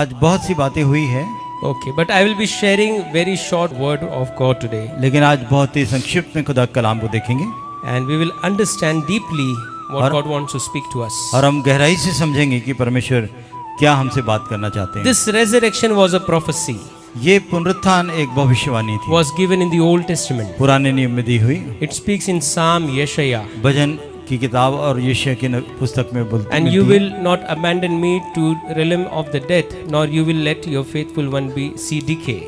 आज बहुत सी बातें हुई है, Okay, but I will be sharing very short word of God today, लेकिन आज बहुत ही संक्षिप्त में खुदा के कलाम को देखेंगे and we will understand deeply what और- God wants to speak to us. और हम गहराई से समझेंगे कि परमेश्वर क्या हमसे बात करना चाहते हैं। This resurrection was a prophecy, ये पुनरुत्थान एक भविष्यवाणी थी, was given in the Old Testament. पुराने नियम में दी हुई। It speaks in Psalm Yeshaya, भजन की किताब और यशायाह की पुस्तक में बोलती and you है, will not abandon me to realm of the death, nor you will let your faithful one be see decay.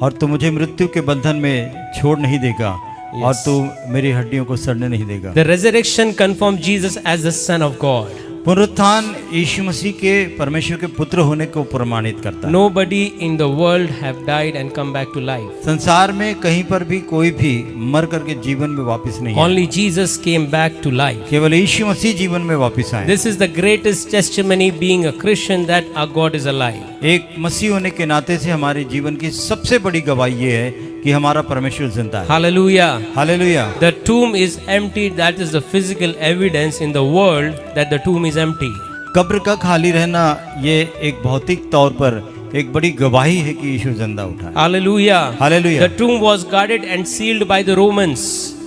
और तू मुझे मृत्यु के बंधन में छोड़ नहीं देगा और तू मेरी हड्डियों को सड़ने नहीं देगा। The resurrection confirmed Jesus as the Son of God. पुनरुत्थान यीशु मसीह के परमेश्वर के पुत्र होने को प्रमाणित करता है। Nobody in the world have died and come back to life. संसार में कहीं पर भी कोई भी मर करके जीवन में वापस नहीं आया, Only Jesus came back to life. केवल यीशु मसीह जीवन में वापस आए। This is the greatest testimony being a Christian that our God is alive. एक मसीह होने के नाते से हमारे जीवन की सबसे बड़ी गवाही ये है कि हमारा परमेश्वर जिंदा है। Hallelujah. Hallelujah. The tomb is empty. That is the physical evidence in the world that the tomb is empty. कब्र का खाली रहना ये एक भौतिक तौर पर एक बड़ी गवाही है कि यीशु जिंदा उठा है। Hallelujah. Hallelujah. The tomb was guarded and sealed by the Romans.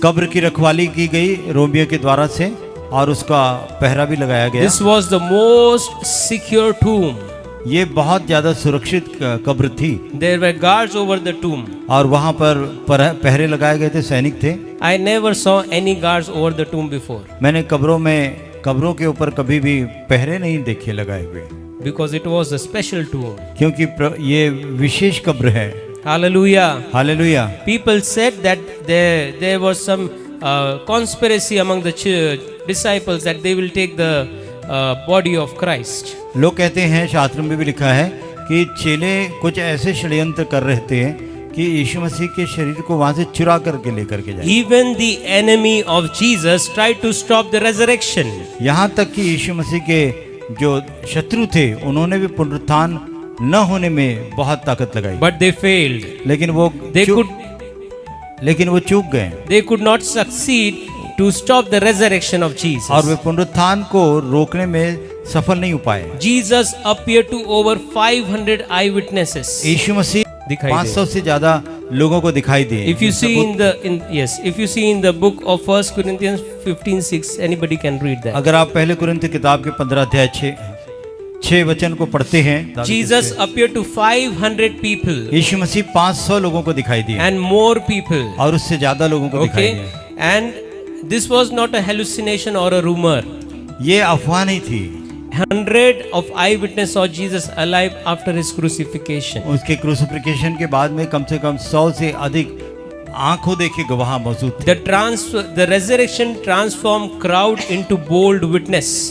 कब्र की रखवाली की गई रोमियो के द्वारा से और उसका पहरा भी लगाया गया। This was the most secure tomb. ये बहुत ज्यादा सुरक्षित कब्र थी There were guards over the tomb. और वहां पर पहरे लगाए गए थे, सैनिक थे। I never saw any guards over the tomb before, मैंने कब्रों के ऊपर कभी भी पहरे नहीं देखे लगाए हुए, because it was a special tomb. क्योंकि ये विशेष कब्र है। Hallelujah. Hallelujah. People said that there was some conspiracy among the disciples that they will take the body of Christ. लोग कहते हैं, शास्त्र में भी लिखा है कि चेले कुछ ऐसे षड्यंत्र कर रहे थे कि यीशु मसीह के शरीर को वहां से चुरा करके लेकर के जाए। Even the enemy of Jesus tried to stop the resurrection. यहाँ तक कि यीशु मसीह के जो शत्रु थे उन्होंने भी पुनरुत्थान न होने में बहुत ताकत लगाई, But they failed. लेकिन वो चूक गए They could not succeed to stop the resurrection of Jesus. और वे पुनरुत्थान को रोकने में सफल नहीं हो पाए। Jesus appeared to over 500 eyewitnesses. यीशु मसीह दिखाई दे। 500 से ज्यादा लोगों को दिखाई दिए। If you see if you see in the book of 1 Corinthians 15:6, anybody can read that. अगर आप पहले कुरिन्थ किताब के 15 अध्याय 6 वचन को पढ़ते हैं, Jesus appeared to 500 people यीशु मसीह 500 लोगों को दिखाई दिए and more people. और उससे ज्यादा लोगों को दिखाई Okay, दिए। and this was not a hallucination or a rumor. ये अफवाह नहीं थी। 100 of eyewitnesses saw Jesus alive after his crucifixion. उसके क्रूसिफिकेशन के बाद में कम से कम 100 से अधिक आंखों देखे गवाह मौजूद थे। The resurrection transformed crowd into bold witness.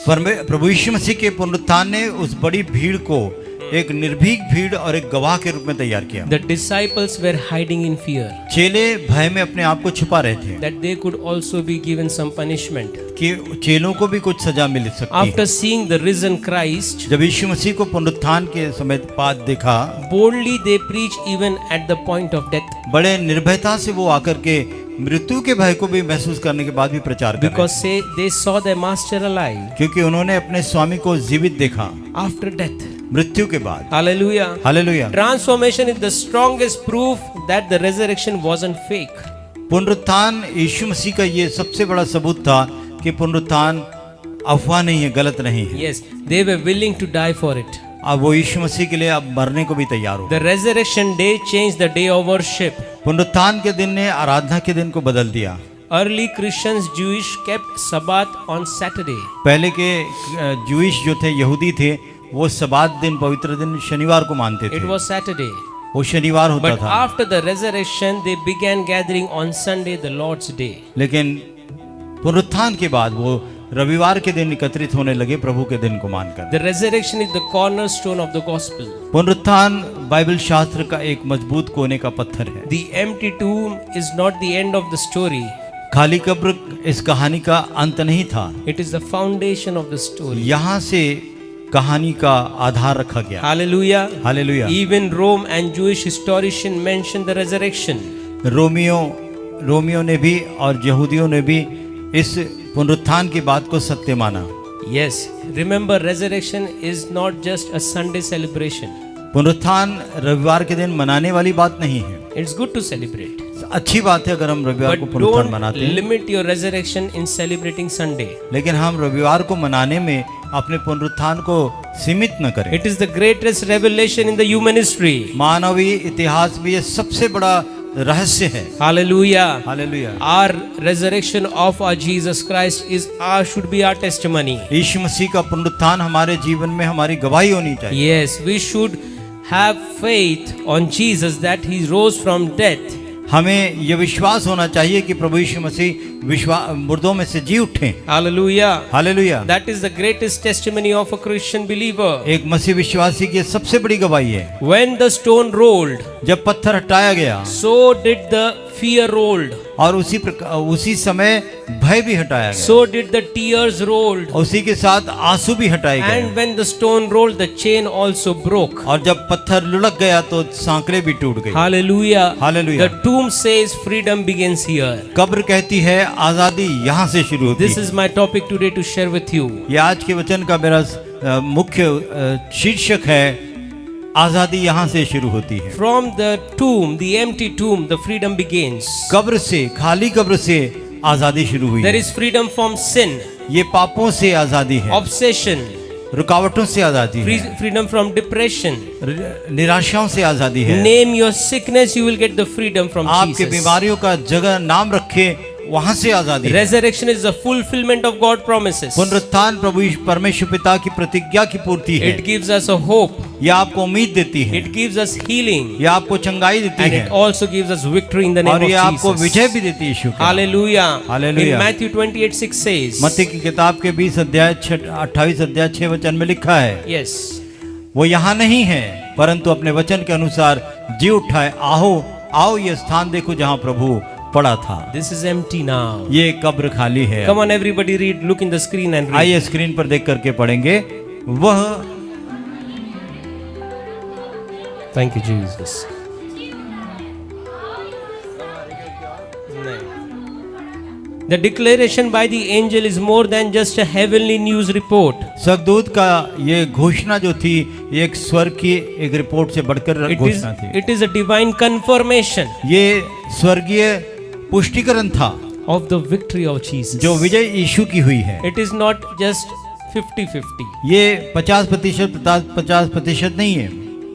प्रभु यीशु मसीह के पुनरुत्थान ने उस बड़ी भीड़ को एक निर्भीक भीड़ और एक गवाह के रूप में तैयार किया। The disciples were hiding in fear चेले भय में अपने आप को छुपा रहे थे that they could also be given some punishment. कि चेलों को भी कुछ सजा मिल सकती है। After seeing the risen Christ, जब यीशु मसीह को पुनरुत्थान के समय बाद देखा, boldly they preach even at the point of death, बड़े निर्भयता से वो आकर के मृत्यु के भय को भी महसूस करने के बाद भी प्रचार कर रहे because they saw their master alive हैं, क्योंकि उन्होंने अपने स्वामी को जीवित देखा after death. मृत्यु के बाद। Hallelujah. Hallelujah. Transformation is the strongest proof that the resurrection wasn't fake. पुनरुत्थान यीशु मसीह का ये सबसे बड़ा सबूत था कि पुनरुत्थान अफवाह नहीं है, गलत नहीं है। Yes, they were willing to die for it. अब वो यीशु मसीह के लिए अब मरने को भी तैयार हो। The resurrection day changed the day of worship. पुनरुत्थान के दिन ने आराधना के दिन को बदल दिया। Early Christians, Jewish, kept Sabbath on Saturday. पहले के जूइश जो थे, यहूदी थे, वो सबात दिन, पवित्र दिन शनिवार को मानते It थे। was Saturday. वो शनिवार होता But था। after the resurrection, they began gathering on Sunday, the Lord's day. लेकिन पुनरुत्थान के बाद वो रविवार के दिन एकत्रित होने लगे प्रभु के दिन को मानकर। The resurrection is the cornerstone of the gospel. पुनरुत्थान बाइबल शास्त्र का एक मजबूत कोने का पत्थर है। The empty tomb is not the end of the story. खाली कब्र इस कहानी का अंत नहीं था, It is the foundation of the story. यहाँ से कहानी का आधार रखा गया। Hallelujah. Hallelujah. Even Rome and Jewish historian mentioned the resurrection. Romeo ने भी और यहूदियों ने भी इस पुनरुत्थान की बात को सत्य माना। Yes, remember resurrection is not just a Sunday celebration. पुनरुत्थान रविवार के दिन मनाने वाली बात नहीं है। It's good to celebrate, अच्छी बात है अगर हम रविवार को but पुनरुत्थान don't मनाते हैं, limit your resurrection in celebrating Sunday. लेकिन हम रविवार को मनाने में अपने पुनरुत्थान को सीमित न करें। It is the greatest revelation in the human history. मानवीय इतिहास में ये सबसे बड़ा रहस्य है। Hallelujah. Hallelujah. Our resurrection of our Jesus Christ should be our testimony. यीशु मसीह का पुनरुत्थान हमारे जीवन में हमारी गवाही होनी चाहिए। Yes, we should have faith on Jesus that he rose from death. हमें यह विश्वास होना चाहिए कि प्रभु यीशु मसीह मुर्दों में से जी उठे। Hallelujah. Hallelujah. That is the greatest testimony of a Christian believer. एक मसीह विश्वासी की सबसे बड़ी गवाही है। When the stone rolled, जब पत्थर हटाया गया so did the fear rolled. और उसी समय भय भी हटाया गया, So did the tears rolled. उसी के साथ आंसू भी हटाए गए। And when the stone rolled, the chain also broke. और जब पत्थर लुढ़क गया तो सांकड़े भी टूट गई। Hallelujah. Hallelujah. The tomb says freedom begins here. कब्र कहती है आजादी यहाँ से शुरू होती This है। is my topic today to share with you. ये आज के वचन का मेरा मुख्य शीर्षक है, आजादी यहाँ से शुरू होती है। From the tomb, the empty tomb, the freedom begins. कब्र से, खाली कब्र से आजादी शुरू हुई There है। is freedom from sin, ये पापों से आजादी है, obsession, रुकावटों से आजादी है, freedom from depression. निराशाओं से आजादी है। Name your sickness, you will get the freedom from आपके Jesus. बीमारियों का जगह नाम रखे, वहां से आजादी है। Resurrection is the fulfillment of God's promises. पुनरुत्थान प्रभु परमेश्वर पिता की प्रतिज्ञा की पूर्ति है। It gives us a hope. यह आपको उम्मीद देती है, It gives us healing. यह आपको चंगाई देती And है, it also gives us victory in the name और of यह आपको Jesus. विजय भी देती है यीशु के। Hallelujah. Hallelujah. In Matthew 28:6 says, मत्ती की किताब के 20 अध्याय 28 अध्याय 6 वचन में लिखा है, yes, वो यहाँ नहीं है परंतु अपने वचन के अनुसार जी उठा है। आओ ये स्थान देखो जहाँ प्रभु पड़ा था। this is empty now. ये कब्र खाली है। Come on, everybody read. Look in the screen and read. आइए स्क्रीन पर देख करके पढ़ेंगे। वह Thank you, Jesus. The declaration by the angel is more than just a heavenly news report. स्वर्गदूत का ये घोषणा जो थी, ये एक स्वर्ग की एक रिपोर्ट से बढ़कर घोषणा थी। It is a divine confirmation ये स्वर्गीय पुष्टिकरण था of the victory of Jesus. जो विजय यीशु की हुई है। It is not just 50-50. ये 50% नहीं है।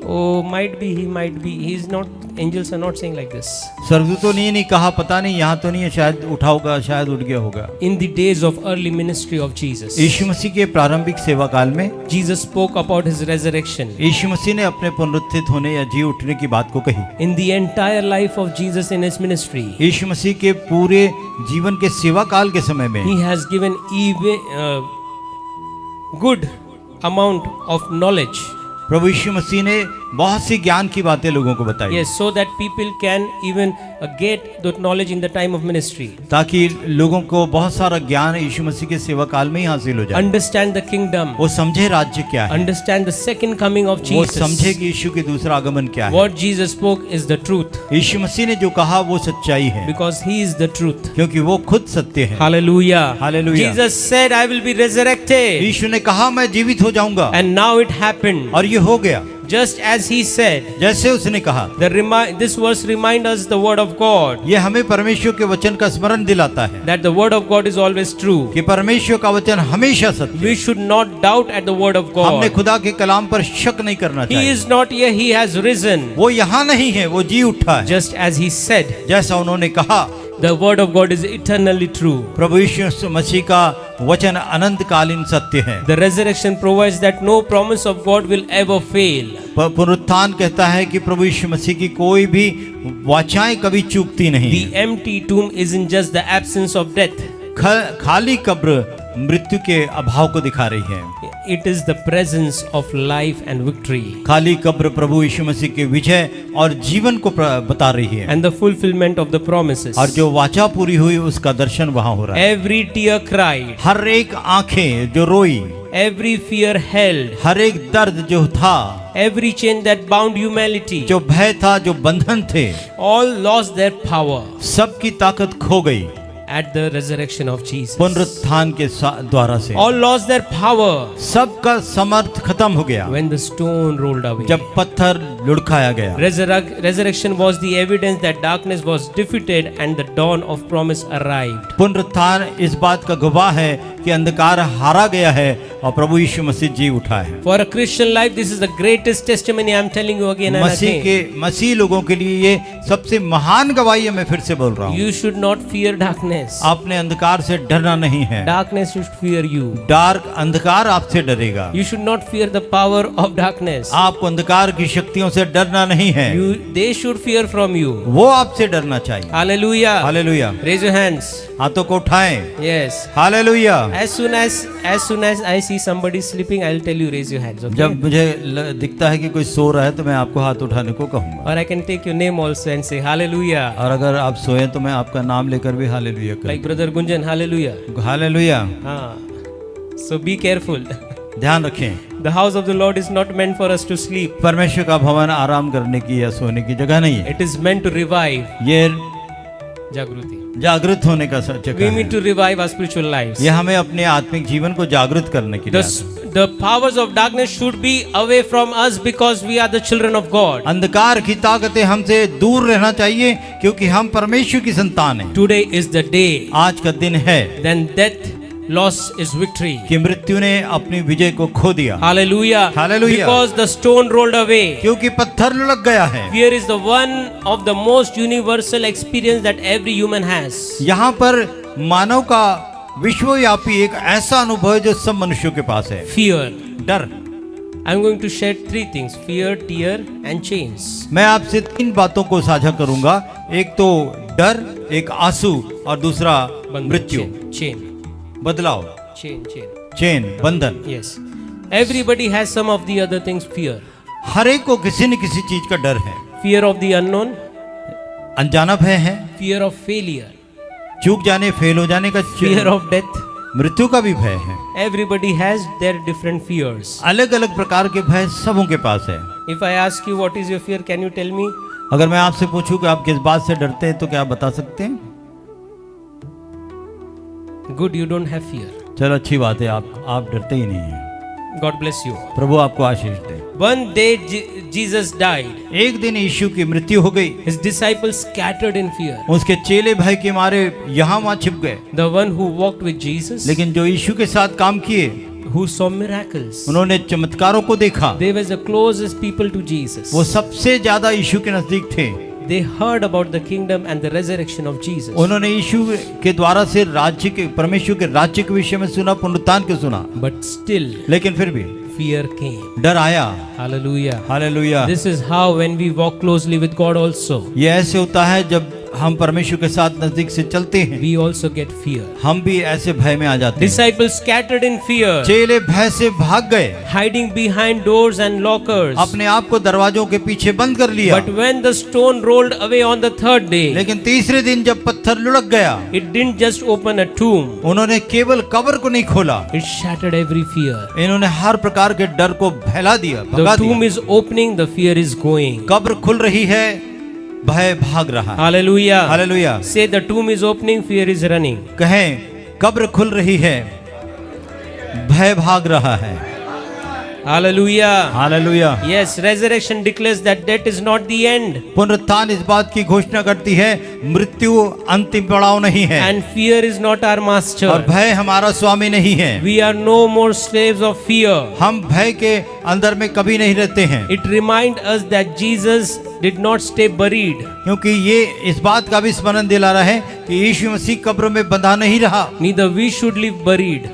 Oh, might be, he might be. He's not, angels are not saying like this. स्वर्गदूतों ने नहीं कहा, पता नहीं, यहाँ तो नहीं है, शायद उठा होगा, शायद उठ गया होगा। In the days of early ministry of Jesus, यीशु मसीह के प्रारंभिक सेवा काल में Jesus spoke about his resurrection. यीशु मसीह ने अपने पुनरुत्थित होने या जी उठने की बात को कही। In the entire life of Jesus in his ministry, यीशु मसीह के पूरे जीवन के सेवा काल के समय में he has given even good amount of knowledge. प्रभु यीशु मसीह ने बहुत सी ज्ञान की बातें लोगों को बताई, Yes, so that people can even get the knowledge in the time of ministry. ताकि लोगों को बहुत सारा ज्ञान यीशु मसीह के सेवा काल में ही हासिल हो जाए। Understand the kingdom. वो समझे राज्य क्या है, Understand the second coming of वो Jesus. समझे कि यीशु के दूसरा आगमन क्या है। What Jesus spoke is the truth, यीशु मसीह ने जो कहा वो सच्चाई है, because he is the truth. क्योंकि वो खुद सत्य है। Hallelujah. Hallelujah. Jesus said, I will be resurrected. यीशु ने कहा मैं जीवित हो जाऊंगा, And now it happened. और ये हो गया Just as he said. जैसे उसने कहा। This verse reminds us the word of God. ये हमें परमेश्वर के वचन का स्मरण दिलाता है That the word of God is always true. कि परमेश्वर का वचन हमेशा सत्य है। We should not doubt at the word of हमने God. खुदा के कलाम पर शक नहीं करना He चाहिए। is not here, he has risen. वो यहाँ नहीं है, वो जी उठा है। Just as he said, जैसा उन्होंने कहा, the word of God is eternally true. प्रभु यीशु मसीह का वचन अनंत कालीन सत्य है। The resurrection provides that no promise of God will ever fail. पुनरुत्थान कहता है कि प्रभु यीशु मसीह की कोई भी वाचाएं कभी चूकती नहीं। The empty tomb isn't just the absence of death. खाली कब्र मृत्यु के अभाव को दिखा रही है। It is the presence of life and victory. खाली कब्र प्रभु यीशु मसीह के विजय और जीवन को बता रही है, And the fulfillment of the promises. और जो वाचा पूरी हुई उसका दर्शन वहां हो रहा है। Every tear cried. हर एक आंखें जो रोई, Every fear held. हर एक दर्द जो था, Every chain that bound humanity. जो भय था, जो बंधन थे, All lost their power. सबकी ताकत खो गई। at the resurrection of Jesus. पुनरुत्थान के द्वारा से All lost their power सबका समर्थ खत्म हो गया when the stone rolled away. जब पत्थर लुढ़काया गया। Resurrection was the evidence that darkness was defeated and the dawn of promise arrived. पुनरुत्थान इस बात का गवाह है कि अंधकार हारा गया है और प्रभु यीशु मसीह जी उठा है। For a Christian life, this is the greatest testimony. I am telling you again and again. मसीह लोगों के लिए ये सबसे महान गवाही है। मैं फिर से बोल रहा हूँ, You should not fear darkness. आपने अंधकार से डरना नहीं है। Darkness should fear you. Dark अंधकार आपसे डरेगा। You should not fear the power of darkness. आपको अंधकार की शक्तियों से डरना नहीं है। They should fear from you. वो आपसे डरना चाहिए। Hallelujah. Hallelujah. Raise your hands. हाथों को उठाएं। Yes. Hallelujah. As soon as I see somebody sleeping, I'll tell you raise your hands. Okay? जब मुझे दिखता है कि कोई सो रहा है तो मैं आपको हाथ उठाने को कहूंगा। Or I can take your name also and say Hallelujah. और अगर आप सोए तो मैं आपका नाम लेकर भी हालेलुया Like करूंगा। Brother Gunjan, Hallelujah. Hallelujah. So be careful. ध्यान रखें, The house of the Lord is not meant for us to sleep. परमेश्वर का भवन आराम करने की या सोने की जगह नहीं है। It is meant to revive. ये Jagruti. जागृत होने का We जगह need to है। revive our spiritual lives. ये हमें अपने आत्मिक जीवन को जागृत करने के लिए आता है। The powers of darkness should be away from us because we are the children of God. अंधकार की ताकतें हमसे दूर रहना चाहिए क्योंकि हम परमेश्वर की संतान हैं। Today is the day. आज का दिन है Then death, loss is victory. कि मृत्यु ने अपनी विजय को खो दिया। Hallelujah. Hallelujah. Because the stone rolled away. क्योंकि पत्थर लुढ़क गया है। Fear is the one of the most universal experience that every human has. यहाँ पर मानव का विश्वव्यापी एक ऐसा अनुभव है जो सब मनुष्यों के पास है। Fear. डर। I'm going to share three things: fear, tear, and chains. मैं आपसे तीन बातों को साझा करूंगा। एक तो डर, एक आंसू और दूसरा मृत्यु। Chain. बदलाव, Chain. चेन, बंधन। Yes. Everybody has some of the other things. Fear. हर एक को किसी न किसी चीज का डर है। Fear of the unknown. अनजाना भय है, Fear of failure. चूक जाने, फेल हो जाने का Fear of death. मृत्यु का भी भय है। Everybody has their different fears. अलग अलग प्रकार के भय सबों के पास है। If I ask you what is your fear, can you tell me? अगर मैं आपसे पूछूं कि आप किस बात से डरते हैं तो क्या आप बता सकते हैं? Good, you don't have fear. चलो अच्छी बात है, आप डरते ही नहीं हैं। God bless you. प्रभु आपको आशीष दे। One day Jesus died. एक दिन यीशु की मृत्यु हो गई। His disciples scattered in fear. उसके चेले भय के मारे यहाँ वहाँ छिप गए। The one who walked with Jesus, लेकिन जो यीशु के साथ काम किए, who saw miracles, उन्होंने चमत्कारों को देखा। they were the closest people to Jesus. वो सबसे ज्यादा यीशु के नजदीक थे। They heard about the kingdom and the resurrection of Jesus. उन्होंने यीशु के द्वारा से राज्य के, परमेश्वर के राज्य के विषय में सुना, पुनरुत्थान के सुना। But still, लेकिन फिर भी fear came. डर आया। Hallelujah. Hallelujah. This is how when we walk closely with God also, ये ऐसे होता है जब हम परमेश्वर के साथ नजदीक से चलते हैं, we also get fear. हम भी ऐसे भय में आ जाते हैं। Disciples scattered in fear, चेले भय से भाग गए, hiding behind doors and lockers. अपने आप को दरवाजों के पीछे बंद कर लिया। But when the stone rolled away on the third day, लेकिन तीसरे दिन जब पत्थर लुढ़क गया, it didn't just open a tomb, उन्होंने केवल कब्र को नहीं खोला, it shattered every fear. इन्होंने हर प्रकार के डर को फैला दिया, भगा The tomb दिया। is opening, the fear is going. कब्र खुल रही है, भय भाग रहा है। Hallelujah. Hallelujah. Say the tomb is opening, fear is running. कहें कब्र खुल रही है, भय भाग रहा है। Hallelujah. Hallelujah. Yes, resurrection declares that death is not the end. पुनरुत्थान इस बात की घोषणा करती है, मृत्यु अंतिम पड़ाव नहीं है And fear is not our master. और भय हमारा स्वामी नहीं है। We are no more slaves of fear. हम भय के अंदर में कभी नहीं रहते हैं, It reminds us that Jesus did not stay buried. क्योंकि ये इस बात का भी स्मरण दिला रहा है कि यीशु मसीह कब्र में बंधा नहीं रहा। Neither we should live buried.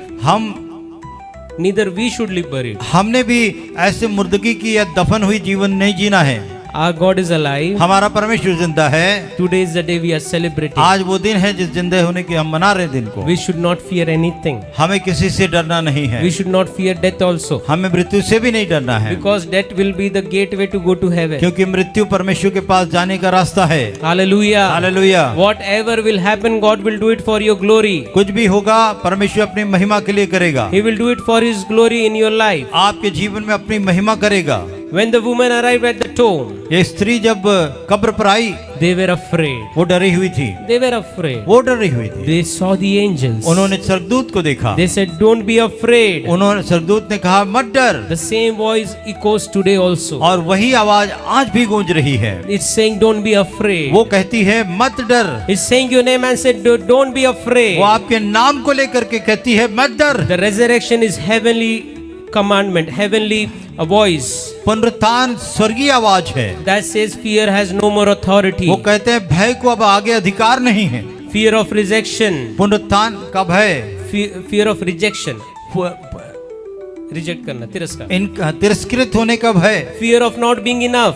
Neither we should live buried. हमने भी ऐसे मुर्दगी की या दफन हुई जीवन नहीं जीना है। Our God is alive. हमारा परमेश्वर जिंदा है। Today is the day we are celebrating. आज वो दिन है जिस जिंदे होने की हम मना रहे दिन को। We should not fear anything. हमें किसी से डरना नहीं है। We should not fear death also. हमें मृत्यु से भी नहीं डरना है, Because death will be the gateway to go to heaven. क्योंकि मृत्यु परमेश्वर के पास जाने का रास्ता है। Hallelujah. Hallelujah. Whatever will happen, God will do it for your glory. कुछ भी होगा परमेश्वर अपनी महिमा के लिए करेगा। He will do it for His glory in your life. आपके जीवन में अपनी महिमा करेगा। When the woman arrived at the tomb, ये स्त्री जब कब्र पर आई, they were afraid. वो डरी हुई थी, They were afraid. वो डरी हुई थी। They saw the angels. उन्होंने स्वर्गदूत को देखा, They said, "Don't be afraid." उन्होंने स्वर्गदूत ने कहा मत डर, The same voice echoes today also. और वही आवाज आज भी गूंज रही है। It's saying, "Don't be afraid." वो कहती है मत डर, It's saying your name and said, "Don't be afraid." वो आपके नाम को लेकर के कहती है मत डर। The resurrection is heavenly commandment, heavenly voice पुनरुत्थान स्वर्गीय आवाज है, that says fear has no more authority. वो कहते हैं भय को अब आगे अधिकार नहीं है। Fear of rejection, पुनरुत्थान का भय, fear of rejection, reject करना, तिरस्कार. इन तिरस्कृत होने का भय, Fear of not being enough.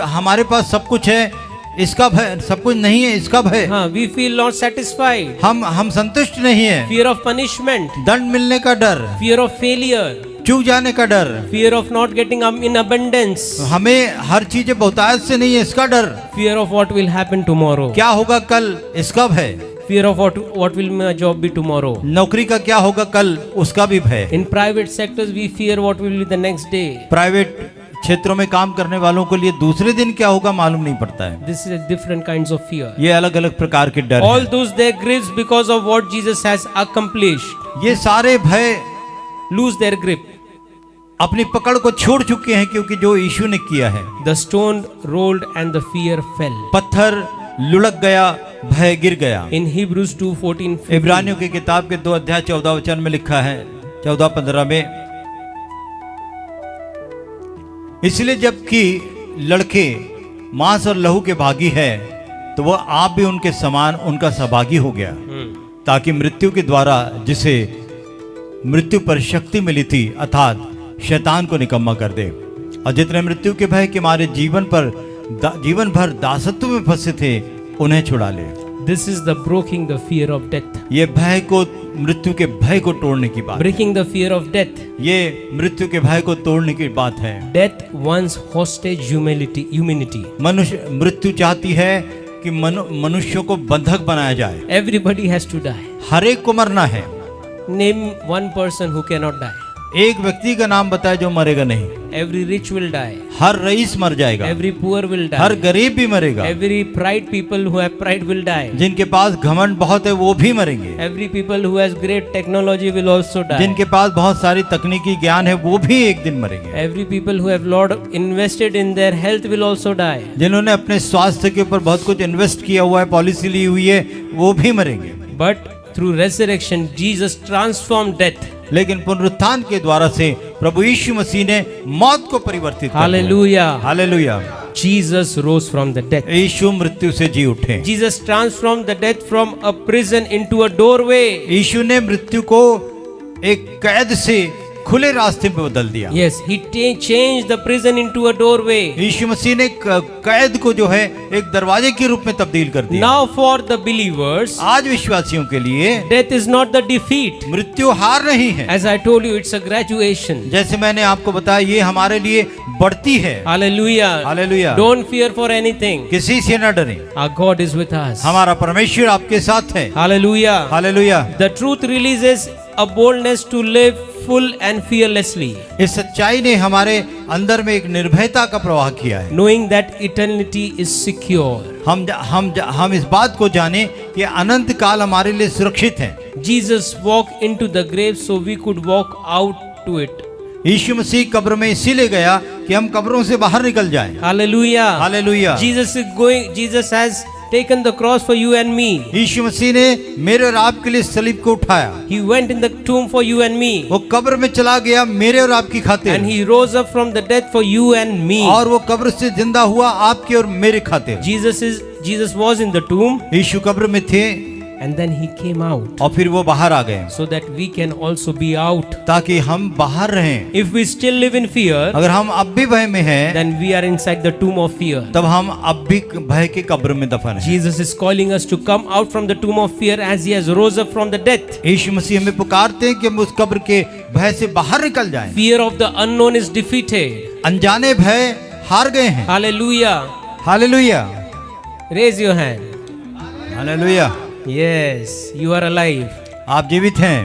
हमारे पास सब कुछ है इसका भय, सब कुछ नहीं है इसका भय, हाँ, we feel not satisfied. हम संतुष्ट नहीं है। Fear of punishment, दंड मिलने का डर, fear of failure, चूक जाने का डर, fear of not getting in abundance, हमें हर चीजें बहुतायत से नहीं है इसका डर, fear of what will happen tomorrow, क्या होगा कल इसका भय, fear of what will my job be tomorrow. नौकरी का क्या होगा कल उसका भी भय। In private sectors we fear what will be the next day. Private क्षेत्रों में काम करने वालों के लिए दूसरे दिन क्या होगा मालूम नहीं पड़ता है। This is a different kinds of fear. ये अलग अलग प्रकार के डर All हैं। those their grips because of what Jesus has accomplished ये सारे भय lose their grip. अपनी पकड़ को छोड़ चुके हैं क्योंकि जो यीशु ने किया है। The stone rolled and the fear fell. पत्थर लुढ़क गया, भय गिर गया। In Hebrews 2:14, इब्रानियों की किताब के 2 अध्याय 14 वचन में लिखा है, 14-15 में, इसलिए जबकि लड़के मांस और लहू के भागी है तो वह आप भी उनके समान उनका सहभागी हो गया, ताकि मृत्यु के द्वारा जिसे मृत्यु पर शक्ति मिली थी अर्थात शैतान को निकम्मा कर दे, और जितने मृत्यु के भय के मारे जीवन भर दासत्व में फंसे थे उन्हें छुड़ा ले। This is the breaking the fear of death. ये भय को, मृत्यु के भय को तोड़ने की बात, Breaking the fear of death. ये मृत्यु के भय को तोड़ने की बात है। Death wants hostage humanity. मनुष्य, मृत्यु चाहती है कि मनुष्यों को बंधक बनाया जाए। Everybody has to die. हर एक को मरना है। Name one person who cannot die. एक व्यक्ति का नाम बताए जो मरेगा नहीं। Every rich will die. Her rice मर जाएगा, Every poor will die. हर गरीब भी मरेगा, Every pride people who have pride will die. जिनके पास घमंड बहुत है वो भी मरेंगे, Every people who has great technology will also die. जिनके पास बहुत सारी तकनीकी ज्ञान है वो भी एक दिन मरेंगे, Every people who have Lord invested in their health will also die. जिन्होंने अपने स्वास्थ्य के ऊपर बहुत कुछ इन्वेस्ट किया हुआ है, पॉलिसी ली हुई है, वो भी मरेंगे। But through resurrection, Jesus transformed death. लेकिन पुनरुत्थान के द्वारा से प्रभु यीशु मसीह ने मौत को परिवर्तित कर दिया। Hallelujah. Hallelujah. Jesus rose from the death. यीशु मृत्यु से जी उठे। Jesus transformed the death from a prison into a doorway. यीशु ने मृत्यु को एक कैद से खुले रास्ते में बदल दिया। Yes, he changed the prison into a doorway. यीशु मसीह ने कैद को जो है एक दरवाजे के रूप में तब्दील कर दिया। Now for the believers, आज विश्वासियों के लिए death is not the defeat. मृत्यु हार नहीं है। As I told you, it's a graduation. जैसे मैंने आपको बताया, ये हमारे लिए बढ़ती है। Hallelujah. Hallelujah. Don't fear for anything. किसी से न डरें, Our God is with us. हमारा परमेश्वर आपके साथ है। Hallelujah. Hallelujah. The truth releases a boldness to live full and fearlessly, इस सच्चाई ने हमारे अंदर में एक निर्भयता का प्रवाह किया है। knowing that eternity is secure. हम इस बात को जाने कि अनंत काल हमारे लिए सुरक्षित है। Jesus walked into the grave so we could walk out to it. यीशु मसीह कब्र में इसीलिए गया कि हम कब्रों से बाहर निकल जाएं। Hallelujah. Hallelujah. Jesus has taken the cross for you and me. यीशु मसीह ने मेरे और आपके लिए सलीब को उठाया। He went in the tomb for you and me. वो कब्र में चला गया मेरे और आपकी खातिर, And he rose up from the death for you and me. और वो कब्र से जिंदा हुआ आपके और मेरे खातिर। Jesus was in the tomb, यीशु कब्र में थे and then he came out और फिर वो बाहर आ गए so that we can also be out. ताकि हम बाहर रहें। If we still live in fear, अगर हम अब भी भय में हैं, then we are inside the tomb of fear. तब हम अब भी भय के कब्र में दफन हैं। Jesus is calling us to come out from the tomb of fear as he has rose up from the death. यीशु मसीह हमें पुकारते हैं कि हम उस कब्र के भय से बाहर निकल जाएं। Fear of the unknown is defeated. अनजाने भय हार गए हैं। Hallelujah. Hallelujah. Raise your hand. Hallelujah. Yes, you are alive. आप जीवित हैं।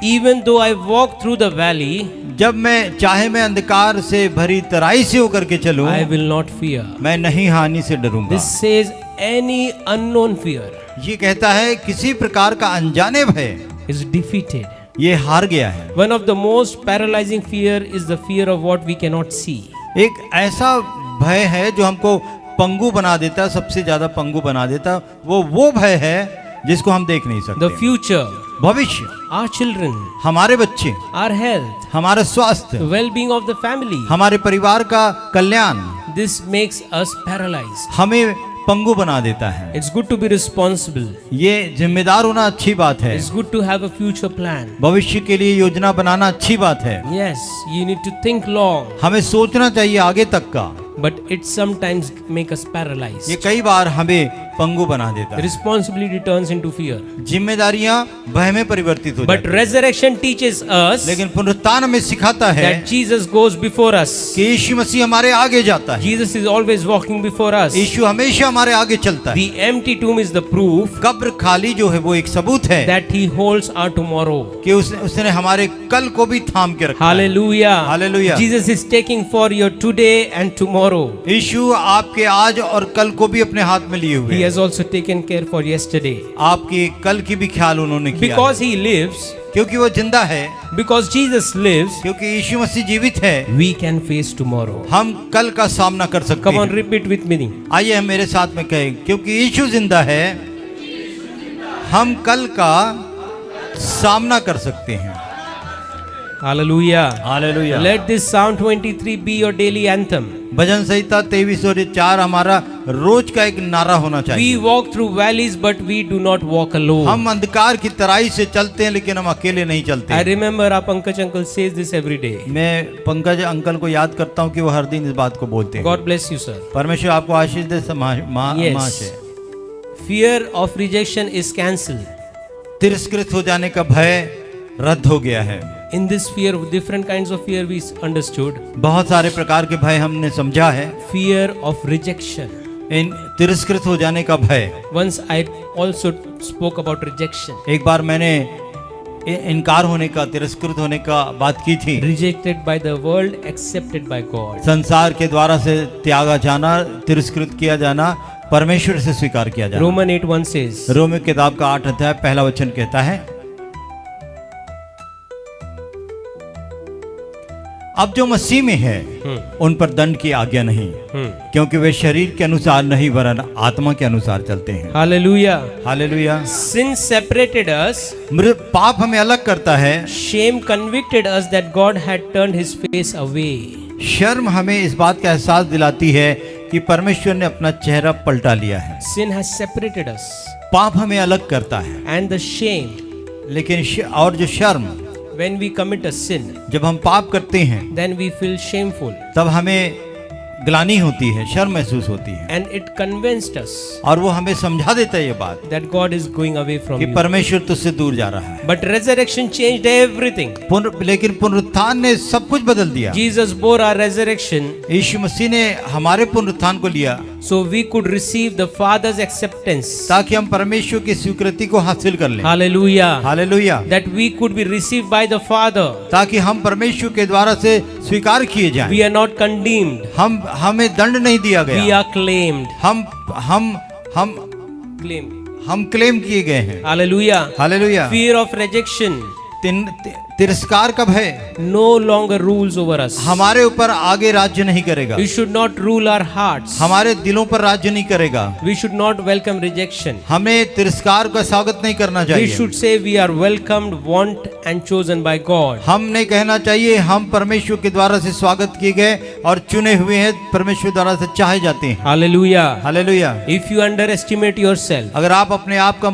Even though I walk through the valley, जब चाहे मैं अंधकार से भरी तराई से होकर के चलूं, I will not fear. मैं नहीं हानि से डरूंगा। This says any unknown fear ये कहता है किसी प्रकार का अनजाने भय is defeated. ये हार गया है। One of the most paralyzing fear is the fear of what we cannot see. एक ऐसा भय है जो हमको पंगु बना देता, सबसे ज्यादा पंगु बना देता, वो भय है जिसको हम देख नहीं सकते। The future, भविष्य, our children, हमारे बच्चे, our health, हमारा स्वास्थ्य, the well-being of the family. हमारे परिवार का कल्याण This makes us paralyzed. हमें पंगु बना देता है। It's good to be responsible. ये जिम्मेदार होना अच्छी बात है। It's good to have a future plan. भविष्य के लिए योजना बनाना अच्छी बात है। Yes, you need to think long, हमें सोचना चाहिए आगे तक का। but it sometimes make us paralyzed. ये कई बार हमें पंगु बना देता है। Responsibility turns into fear. जिम्मेदारियां भय में परिवर्तित हो But जाती हैं। resurrection teaches us लेकिन पुनरुत्थान हमें सिखाता है that Jesus goes before us. कि यीशु मसीह हमारे आगे जाता है। Jesus is always walking before us. यीशु हमेशा हमारे आगे चलता है। The empty tomb is the proof कब्र खाली जो है वो एक सबूत है that He holds our tomorrow. कि उसने हमारे कल को भी थाम के रखा है। Hallelujah. Hallelujah. Jesus is taking for your today and tomorrow. यीशु आपके आज और कल को भी अपने हाथ में लिए हुए He हैं। has also taken care for yesterday. आपकी कल की भी ख्याल उन्होंने किया Because है। He lives, क्योंकि वो जिंदा है, because Jesus lives, क्योंकि यीशु मसीह जीवित है, we can face tomorrow. हम कल का सामना कर सकते Come on, हैं। repeat with me. आइए हम मेरे साथ में कहें, क्योंकि यीशु जिंदा है, हम कल का सामना कर सकते हैं। Hallelujah. Hallelujah. Let this Psalm 23 be your daily anthem. भजन संहिता 23 और 4 हमारा रोज का एक नारा होना We चाहिए। walk through valleys, but we do not walk alone. हम अंधकार की तराई से चलते हैं लेकिन हम अकेले नहीं I चलते। remember our Pankaj uncle says this every day. मैं पंकज अंकल को याद करता हूँ कि वो हर दिन इस बात को बोलते हैं। God bless you, sir. परमेश्वर आपको आशीष दे। Yes. महाशय, Fear of rejection is cancelled. तिरस्कृत हो जाने का भय रद्द हो गया है। In this fear, different kinds of fear we understood. बहुत सारे प्रकार के भय हमने समझा है। Fear of rejection. इन तिरस्कृत हो जाने का भय। Once I also spoke about rejection. एक बार मैंने इनकार होने का, तिरस्कृत होने का बात की थी। Rejected by the world, accepted by God. संसार के द्वारा से त्यागा जाना, तिरस्कृत किया जाना, परमेश्वर से स्वीकार किया जाना। Romans 8:1 says, रोमी किताब का 8 अध्याय पहला वचन कहता है, अब जो मसीह में है उन पर दंड की आज्ञा नहीं, क्योंकि वे शरीर के अनुसार नहीं वरन आत्मा के अनुसार चलते हैं। Hallelujah. Hallelujah. Sin separated us. पाप हमें अलग करता है। Shame convicted us that God had turned His face away. शर्म हमें इस बात का एहसास दिलाती है कि परमेश्वर ने अपना चेहरा पलटा लिया है। Sin has separated us. पाप हमें अलग करता है, And the shame, लेकिन और जो शर्म, when we commit a sin, जब हम पाप करते हैं then we feel shameful. तब हमें ग्लानि होती है, शर्म महसूस होती है। And it convinced us और वो हमें समझा देता है ये बात that God is going away from कि you. परमेश्वर तुझसे दूर जा रहा है। But resurrection changed everything. लेकिन पुनरुत्थान ने सब कुछ बदल दिया। Jesus bore our resurrection यीशु मसीह ने हमारे पुनरुत्थान को लिया so we could receive the Father's acceptance. ताकि हम परमेश्वर की स्वीकृति को हासिल कर लें। Hallelujah. Hallelujah. That we could be received by the Father. ताकि हम परमेश्वर के द्वारा से स्वीकार किए जाएं। We are not condemned. हमें दंड नहीं दिया We गया। are claimed. Claimed. हम क्लेम किए गए हैं। Hallelujah. Hallelujah. Fear of rejection तिरस्कार का भय no longer rules over us. हमारे ऊपर आगे राज्य नहीं करेगा। We should not rule our hearts. हमारे दिलों पर राज्य नहीं करेगा। We should not welcome rejection. हमें तिरस्कार का स्वागत नहीं करना We चाहिए। should say we are welcomed, want and chosen by God. हमने कहना चाहिए हम परमेश्वर के द्वारा से स्वागत किए गए और चुने हुए हैं, परमेश्वर द्वारा से चाहे जाते हैं। Hallelujah. Hallelujah. If you underestimate yourself, अगर आप अपने आप का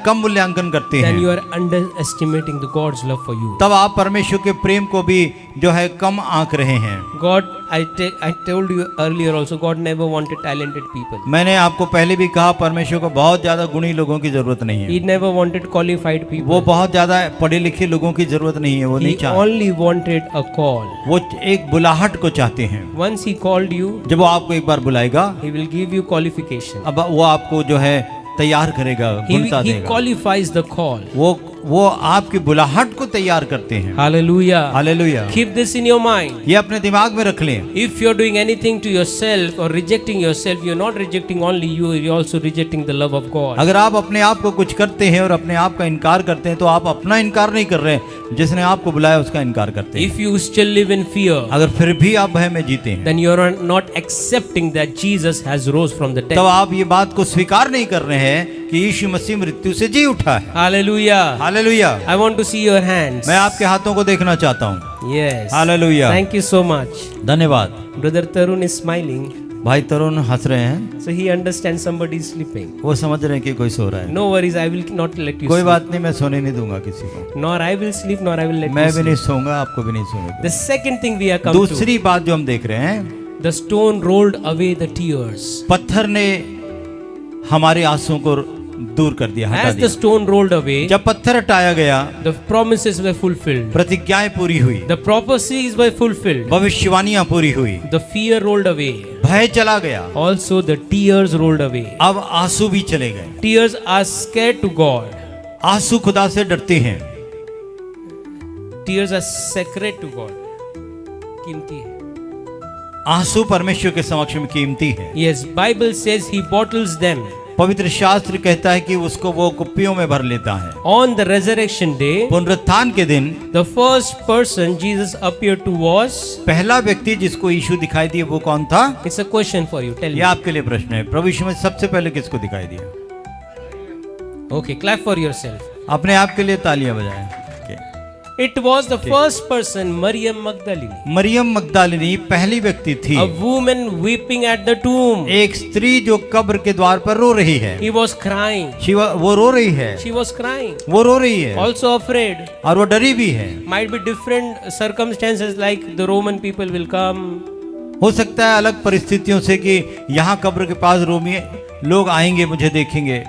कम मूल्यांकन करते then हैं you are underestimating the God's love for you. तब आप परमेश्वर के प्रेम को भी जो है कम आंक रहे हैं। God, I told you earlier also, God never wanted talented people. मैंने आपको पहले भी कहा परमेश्वर को बहुत ज्यादा गुणी लोगों की जरूरत नहीं है। He never wanted qualified वो people. बहुत ज्यादा पढ़े लिखे लोगों की जरूरत नहीं है। वो नहीं He चाहते, only wanted a call. वो एक बुलाहट को चाहते हैं। Once He called you, जब वो आपको एक बार बुलाएगा, He will give you qualification. अब वो आपको जो है तैयार करेगा, गुणता He देगा। qualifies the call. वो वो आपकी बुलाहट को तैयार करते हैं। Hallelujah. Hallelujah. Keep this in your mind. ये अपने दिमाग में रख लें। If you're doing anything to yourself or rejecting yourself, you're not rejecting only you, you're also rejecting the love of God. अगर आप अपने आप को कुछ करते हैं और अपने आप का इनकार करते हैं तो आप अपना इनकार नहीं कर रहे हैं, जिसने आपको बुलाया उसका इनकार करते हैं। If you still live in fear, अगर फिर भी आप भय में जीते हैं then you're not accepting that Jesus has rose from the dead. तब आप ये बात को स्वीकार नहीं कर रहे हैं कि यीशु मसीह मृत्यु से जी उठा है। Hallelujah. Hallelujah. I want to see your hands. मैं आपके हाथों को देखना चाहता हूँ। Yes. Hallelujah. Thank you so much. धन्यवाद। Brother Tarun is smiling, भाई तरुण हंस रहे हैं, so he understands somebody is sleeping. वो समझ रहे हैं कि कोई सो रहा है। No worries, I will not let you कोई sleep. बात नहीं, मैं सोने नहीं दूंगा किसी को। Nor I will sleep, nor I will let मैं you भी sleep. नहीं सोऊंगा, आपको भी नहीं सोने दूंगा। The second thing we are come to, दूसरी बात जो हम देख रहे हैं, the stone rolled away the tears. पत्थर ने हमारे आंसुओं को दूर कर दिया, हटा As the दिया। stone rolled away, जब पत्थर हटाया गया, the promises were fulfilled. प्रतिज्ञाएं पूरी हुई, The prophecies were fulfilled. भविष्यवाणियां पूरी हुई, The fear rolled away. भय चला गया, Also the tears rolled away. अब आंसू भी चले गए। Tears are scared to God. आंसू खुदा से डरते हैं। Tears are sacred to God. कीमती है. आंसू परमेश्वर के समक्ष में कीमती है। Yes, Bible says he bottles them. पवित्र शास्त्र कहता है कि उसको वो कुप्पियों में भर लेता है। On the resurrection day, पुनरुत्थान के दिन the first person Jesus appeared to was. पहला व्यक्ति जिसको यीशु दिखाई दिया वो कौन था? It's a question for you. Tell ये me. आपके लिए प्रश्न है। प्रभु यीशु में सबसे पहले किसको दिखाई दिया? Okay, clap for yourself. अपने आप के लिए तालियां बजाएं। It was the first person, Maryam Magdalene. Maryam मगदलिनी पहली व्यक्ति थी, A woman weeping at the tomb. एक स्त्री जो कब्र के द्वार पर रो रही है। He was crying. वो रो रही है, She was crying. वो रो रही है Also afraid. और वो डरी भी है। Might be different circumstances, like the Roman people will come. हो सकता है अलग परिस्थितियों से कि यहाँ कब्र के पास रोमी लोग आएंगे, मुझे देखेंगे,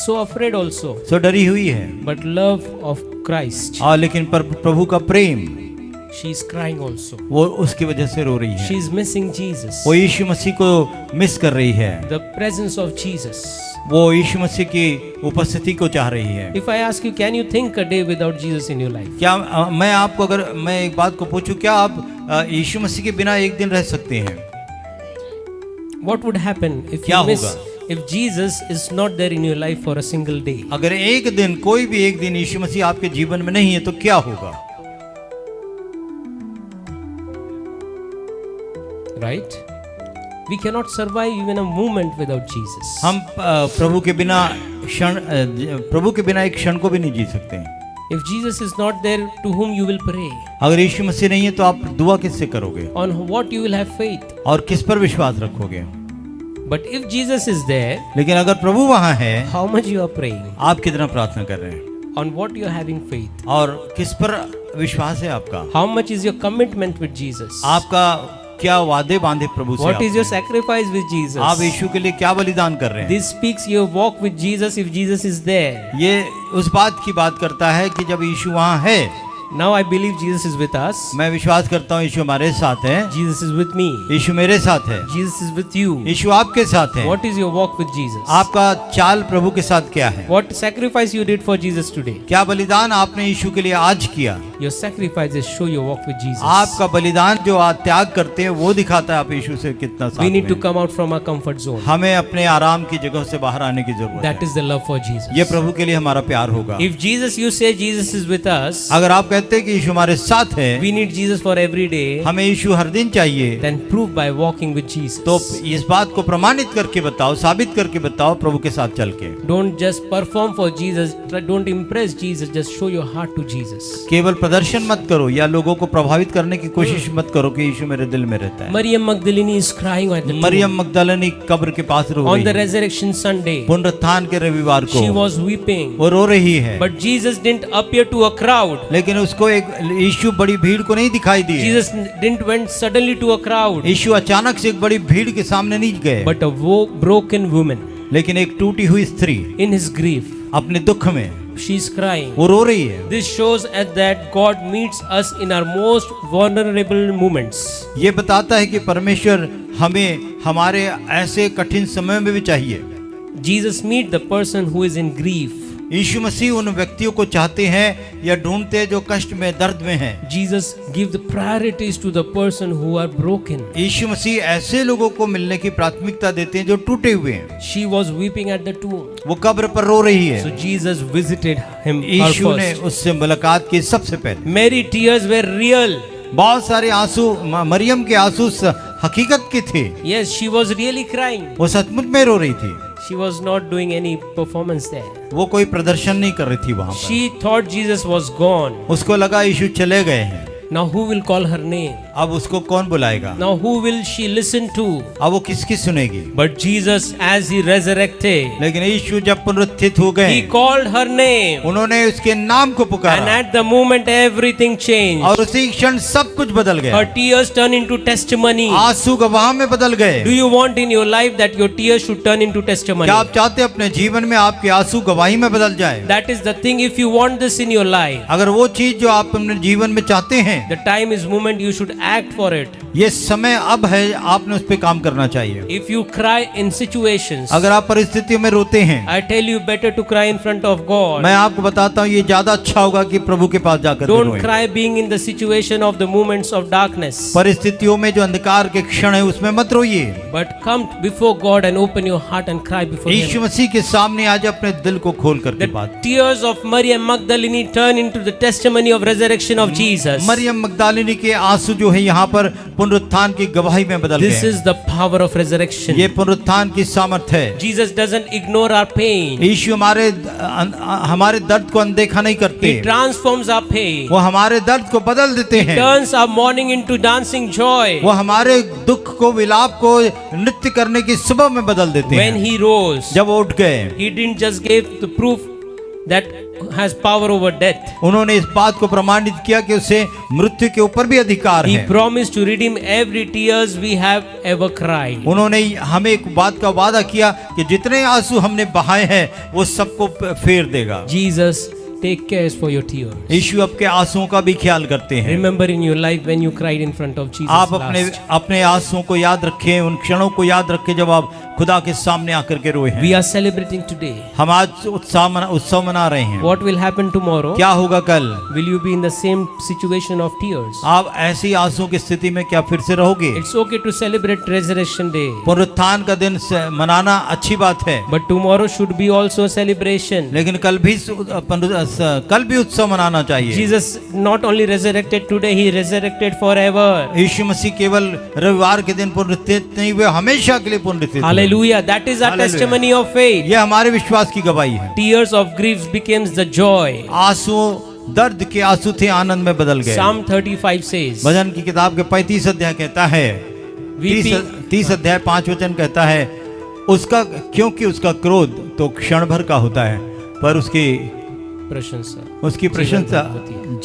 So afraid also. सो डरी हुई है। But love of Christ. और लेकिन पर प्रभु का प्रेम, She is crying also. वो उसकी वजह से रो रही है। She is missing Jesus. वो यीशु मसीह को मिस कर रही है, The presence of Jesus. वो यीशु मसीह की उपस्थिति को चाह रही है। If I ask you, can you think a day without Jesus in your life? क्या मैं आपको अगर मैं एक बात को पूछूं, क्या आप यीशु मसीह के बिना एक दिन रह सकते हैं? What would happen if क्या you miss, होगा? if Jesus is not there in your life for a single day? अगर एक दिन, कोई भी एक दिन यीशु मसीह आपके जीवन में नहीं है तो क्या होगा? Right? We cannot survive even a moment without Jesus. हम प्रभु के बिना प्रभु के बिना एक क्षण को भी नहीं जी सकते हैं। If Jesus is not there, to whom you will pray? अगर यीशु मसीह नहीं है तो आप दुआ किससे करोगे On what you will have faith? और किस पर विश्वास रखोगे? But if Jesus is there, लेकिन अगर प्रभु वहां है, how much you are praying? आप कितना प्रार्थना कर रहे हैं On what you are having faith? और किस पर विश्वास है आपका? How much is your commitment with Jesus? आपका क्या वादे बांधे प्रभु से? What is your आपने? sacrifice with Jesus? आप यीशु के लिए क्या बलिदान कर रहे हैं? This speaks your walk with Jesus if Jesus is there. ये उस बात की बात करता है कि जब यीशु वहां है, Now I believe Jesus is with us. मैं विश्वास करता हूँ यीशु हमारे साथ है, Jesus is with me. यीशु मेरे साथ है, Jesus is with you. यीशु आपके साथ है। What is your walk with Jesus? आपका चाल प्रभु के साथ क्या है? What sacrifice you did for Jesus today? क्या बलिदान आपने यीशु के लिए आज किया? Your sacrifices show your walk with Jesus. आपका बलिदान जो आप त्याग करते हैं वो दिखाता है आप यीशु से कितना साथ We need में to हैं। come out from our comfort zone. हमें अपने आराम की जगह से बाहर आने की जरूरत That है। is the love for Jesus. ये प्रभु के लिए हमारा प्यार होगा। If Jesus, you say Jesus is with us, अगर आप कहते हैं कि यीशु हमारे साथ है, we need Jesus for every day, हमें यीशु हर दिन चाहिए, then prove by walking with Jesus. तो इस बात को प्रमाणित करके बताओ, साबित करके बताओ प्रभु के साथ चल के। Don't just perform for Jesus, don't impress Jesus, just show your heart to Jesus. केवल प्रदर्शन मत करो या लोगों को प्रभावित करने की कोशिश मत करो कि यीशु मेरे दिल में रहता है। Maryam Magdalene is crying at the tomb. Maryam मगदलिनी कब्र के पास रो On रही the है। resurrection Sunday, पुनरुत्थान के रविवार को she was weeping. वो रो रही है, But Jesus didn't appear to a crowd. लेकिन उसको एक यीशु बड़ी भीड़ को नहीं दिखाई दी। Jesus didn't went suddenly to a crowd, यीशु अचानक से एक बड़ी भीड़ के सामने नहीं गए, but a broken woman लेकिन एक टूटी हुई स्त्री in his grief. अपने दुख में She's crying. वो रो रही है। This shows us that God meets us in our most vulnerable moments. ये बताता है कि परमेश्वर हमें हमारे ऐसे कठिन समय में भी चाहिए। Jesus meet the person who is in grief. यीशु मसीह उन व्यक्तियों को चाहते हैं या ढूंढते हैं जो कष्ट में, दर्द में हैं। Jesus give the priorities to the person who are broken. यीशु मसीह ऐसे लोगों को मिलने की प्राथमिकता देते हैं जो टूटे हुए हैं। She was weeping at the tomb. वो कब्र पर रो रही है। So Jesus visited him her यीशु ने first. उससे मुलाकात की सबसे पहले। Mary tears were real. बहुत सारे आंसू, मरियम के आंसू हकीकत के थे। Yes, she was really crying. वो सचमुच में रो रही थी। She was not doing any performance there. वो कोई प्रदर्शन नहीं कर रही थी वहां पर। She thought Jesus was gone. उसको लगा यीशु चले गए हैं। Now who will call her name? अब उसको कौन बुलाएगा? Now who will she listen to? अब वो किसकी सुनेगी? But Jesus, as he resurrected, लेकिन यीशु जब पुनरुत्थित हो गए, he called her name. उन्होंने उसके नाम को And पुकारा at the moment everything changed. और उसी क्षण सब कुछ बदल गया। Her tears turned into testimony. आंसू गवाह में बदल गए। Do you want in your life that your tears should turn into testimony? क्या आप चाहते हैं अपने जीवन में आपके आंसू गवाही में बदल जाए? That is the thing. If you want this in your life, अगर वो चीज जो आप अपने जीवन में चाहते हैं, the time is moment you should act for it. ये समय अब है, आपने उस पे काम करना चाहिए। If you cry in situations, अगर आप परिस्थितियों में रोते हैं, I tell you better to cry in front of God. मैं आपको बताता हूँ ये ज्यादा अच्छा होगा कि प्रभु के पास जाकर Don't रोएं। cry being in the situation of the moments of darkness. परिस्थितियों में जो अंधकार के क्षण है उसमें मत रोइए। But come before God and open your heart and cry before Yeshu Him. मसीह के सामने आज अपने दिल को खोल करके The बात। tears of Maryam Magdalene turn into the testimony of resurrection of Jesus. Maryam मगदलिनी के आंसू जो है यहाँ पर पुनरुत्थान की गवाही में बदल This गए। is the power of resurrection. ये पुनरुत्थान की सामर्थ है। Jesus doesn't ignore our pain. यीशु हमारे दर्द को अनदेखा नहीं करते। He transforms our pain. वो हमारे दर्द को बदल देते हैं। Turns our mourning into dancing joy. वो हमारे दुख को, विलाप को नृत्य करने की सुबह में बदल देते When हैं। He rose, जब वो उठ गए, He didn't just give the proof that has power over death. उन्होंने इस बात को प्रमाणित किया कि उसे मृत्यु के ऊपर भी अधिकार He है। promised to redeem every tears we have ever cried. उन्होंने हमें एक बात का वादा किया कि जितने आंसू हमने बहाए हैं वो सबको फेर देगा। Jesus take cares for your tears. यीशु आपके आंसुओं का भी ख्याल करते हैं। Remember in your life when you cried in front of Jesus आप last. अपने आंसुओं को याद रखें, उन क्षणों को याद रखें जब आप खुदा के सामने आकर के रोए हैं। We are celebrating today. हम आज उत्सव मना रहे हैं। What will happen tomorrow? क्या होगा कल? Will you be in the same situation of tears? आप ऐसी आंसुओं की स्थिति में क्या फिर से रहोगे? It's okay to celebrate Resurrection Day, पुनरुत्थान का दिन मनाना अच्छी बात है, but tomorrow should be also a celebration. लेकिन कल भी उत्सव मनाना चाहिए। Jesus not only resurrected today, He resurrected forever. यीशु मसीह केवल रविवार के दिन पुनरुत्थित नहीं हुए, हमेशा के लिए पुनरुत्थित हुए। Hallelujah. That is our Hallelujah. testimony of faith. ये हमारे विश्वास की गवाही है। Tears of griefs becomes the joy. आंसू, दर्द के आंसू थे, आनंद में बदल गए। Psalm 35 says, भजन की किताब के 35 अध्याय कहता है, 30 अध्याय 5 वचन कहता है, उसका क्योंकि उसका क्रोध तो क्षण भर का होता है, पर उसकी प्रशंसा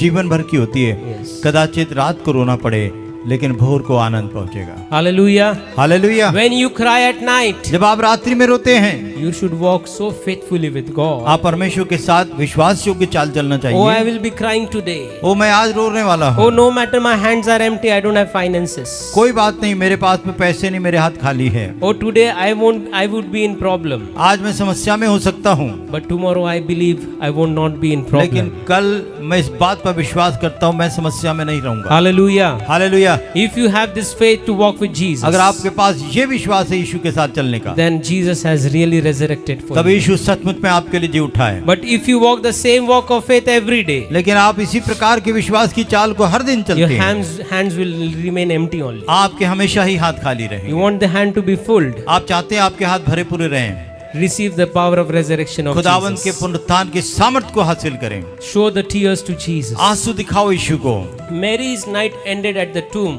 जीवन भर की होती है। Yes. कदाचित रात को रोना पड़े, लेकिन भोर को आनंद पहुंचेगा। Hallelujah. Hallelujah. When you cry at night, जब आप रात्रि में रोते हैं, you should walk so faithfully with God. आप परमेश्वर के साथ विश्वास योग्य चाल चलना Oh, I चाहिए। will be crying today. ओ मैं आज रोने वाला Oh, हूँ। no matter my hands are empty, I don't have finances. कोई बात नहीं, मेरे पास में पैसे नहीं, मेरे हाथ खाली है। Oh, today I would be in problem. आज मैं समस्या में हो सकता हूँ, But tomorrow I believe I will not be in लेकिन problem. कल मैं इस बात पर विश्वास करता हूँ, मैं समस्या में नहीं रहूंगा। Hallelujah. Hallelujah. If you have this faith to walk with Jesus, अगर आपके पास ये विश्वास है यीशु के साथ चलने का, then Jesus has really resurrected for तब you. यीशु सचमुच में आपके लिए जी उठा है। But if you walk the same walk of faith every day, लेकिन आप इसी प्रकार के विश्वास की चाल को हर दिन your चलते हैं, hands will remain empty only. आपके हमेशा ही हाथ खाली You रहे। want the hand to be filled. आप चाहते हैं आपके हाथ भरे पूरे रहें, Receive the power of resurrection of खुदावंद के Jesus. पुनरुत्थान की सामर्थ को हासिल करें। Show the tears to Jesus. आंसू दिखाओ यीशु को। Mary's night ended at the tomb.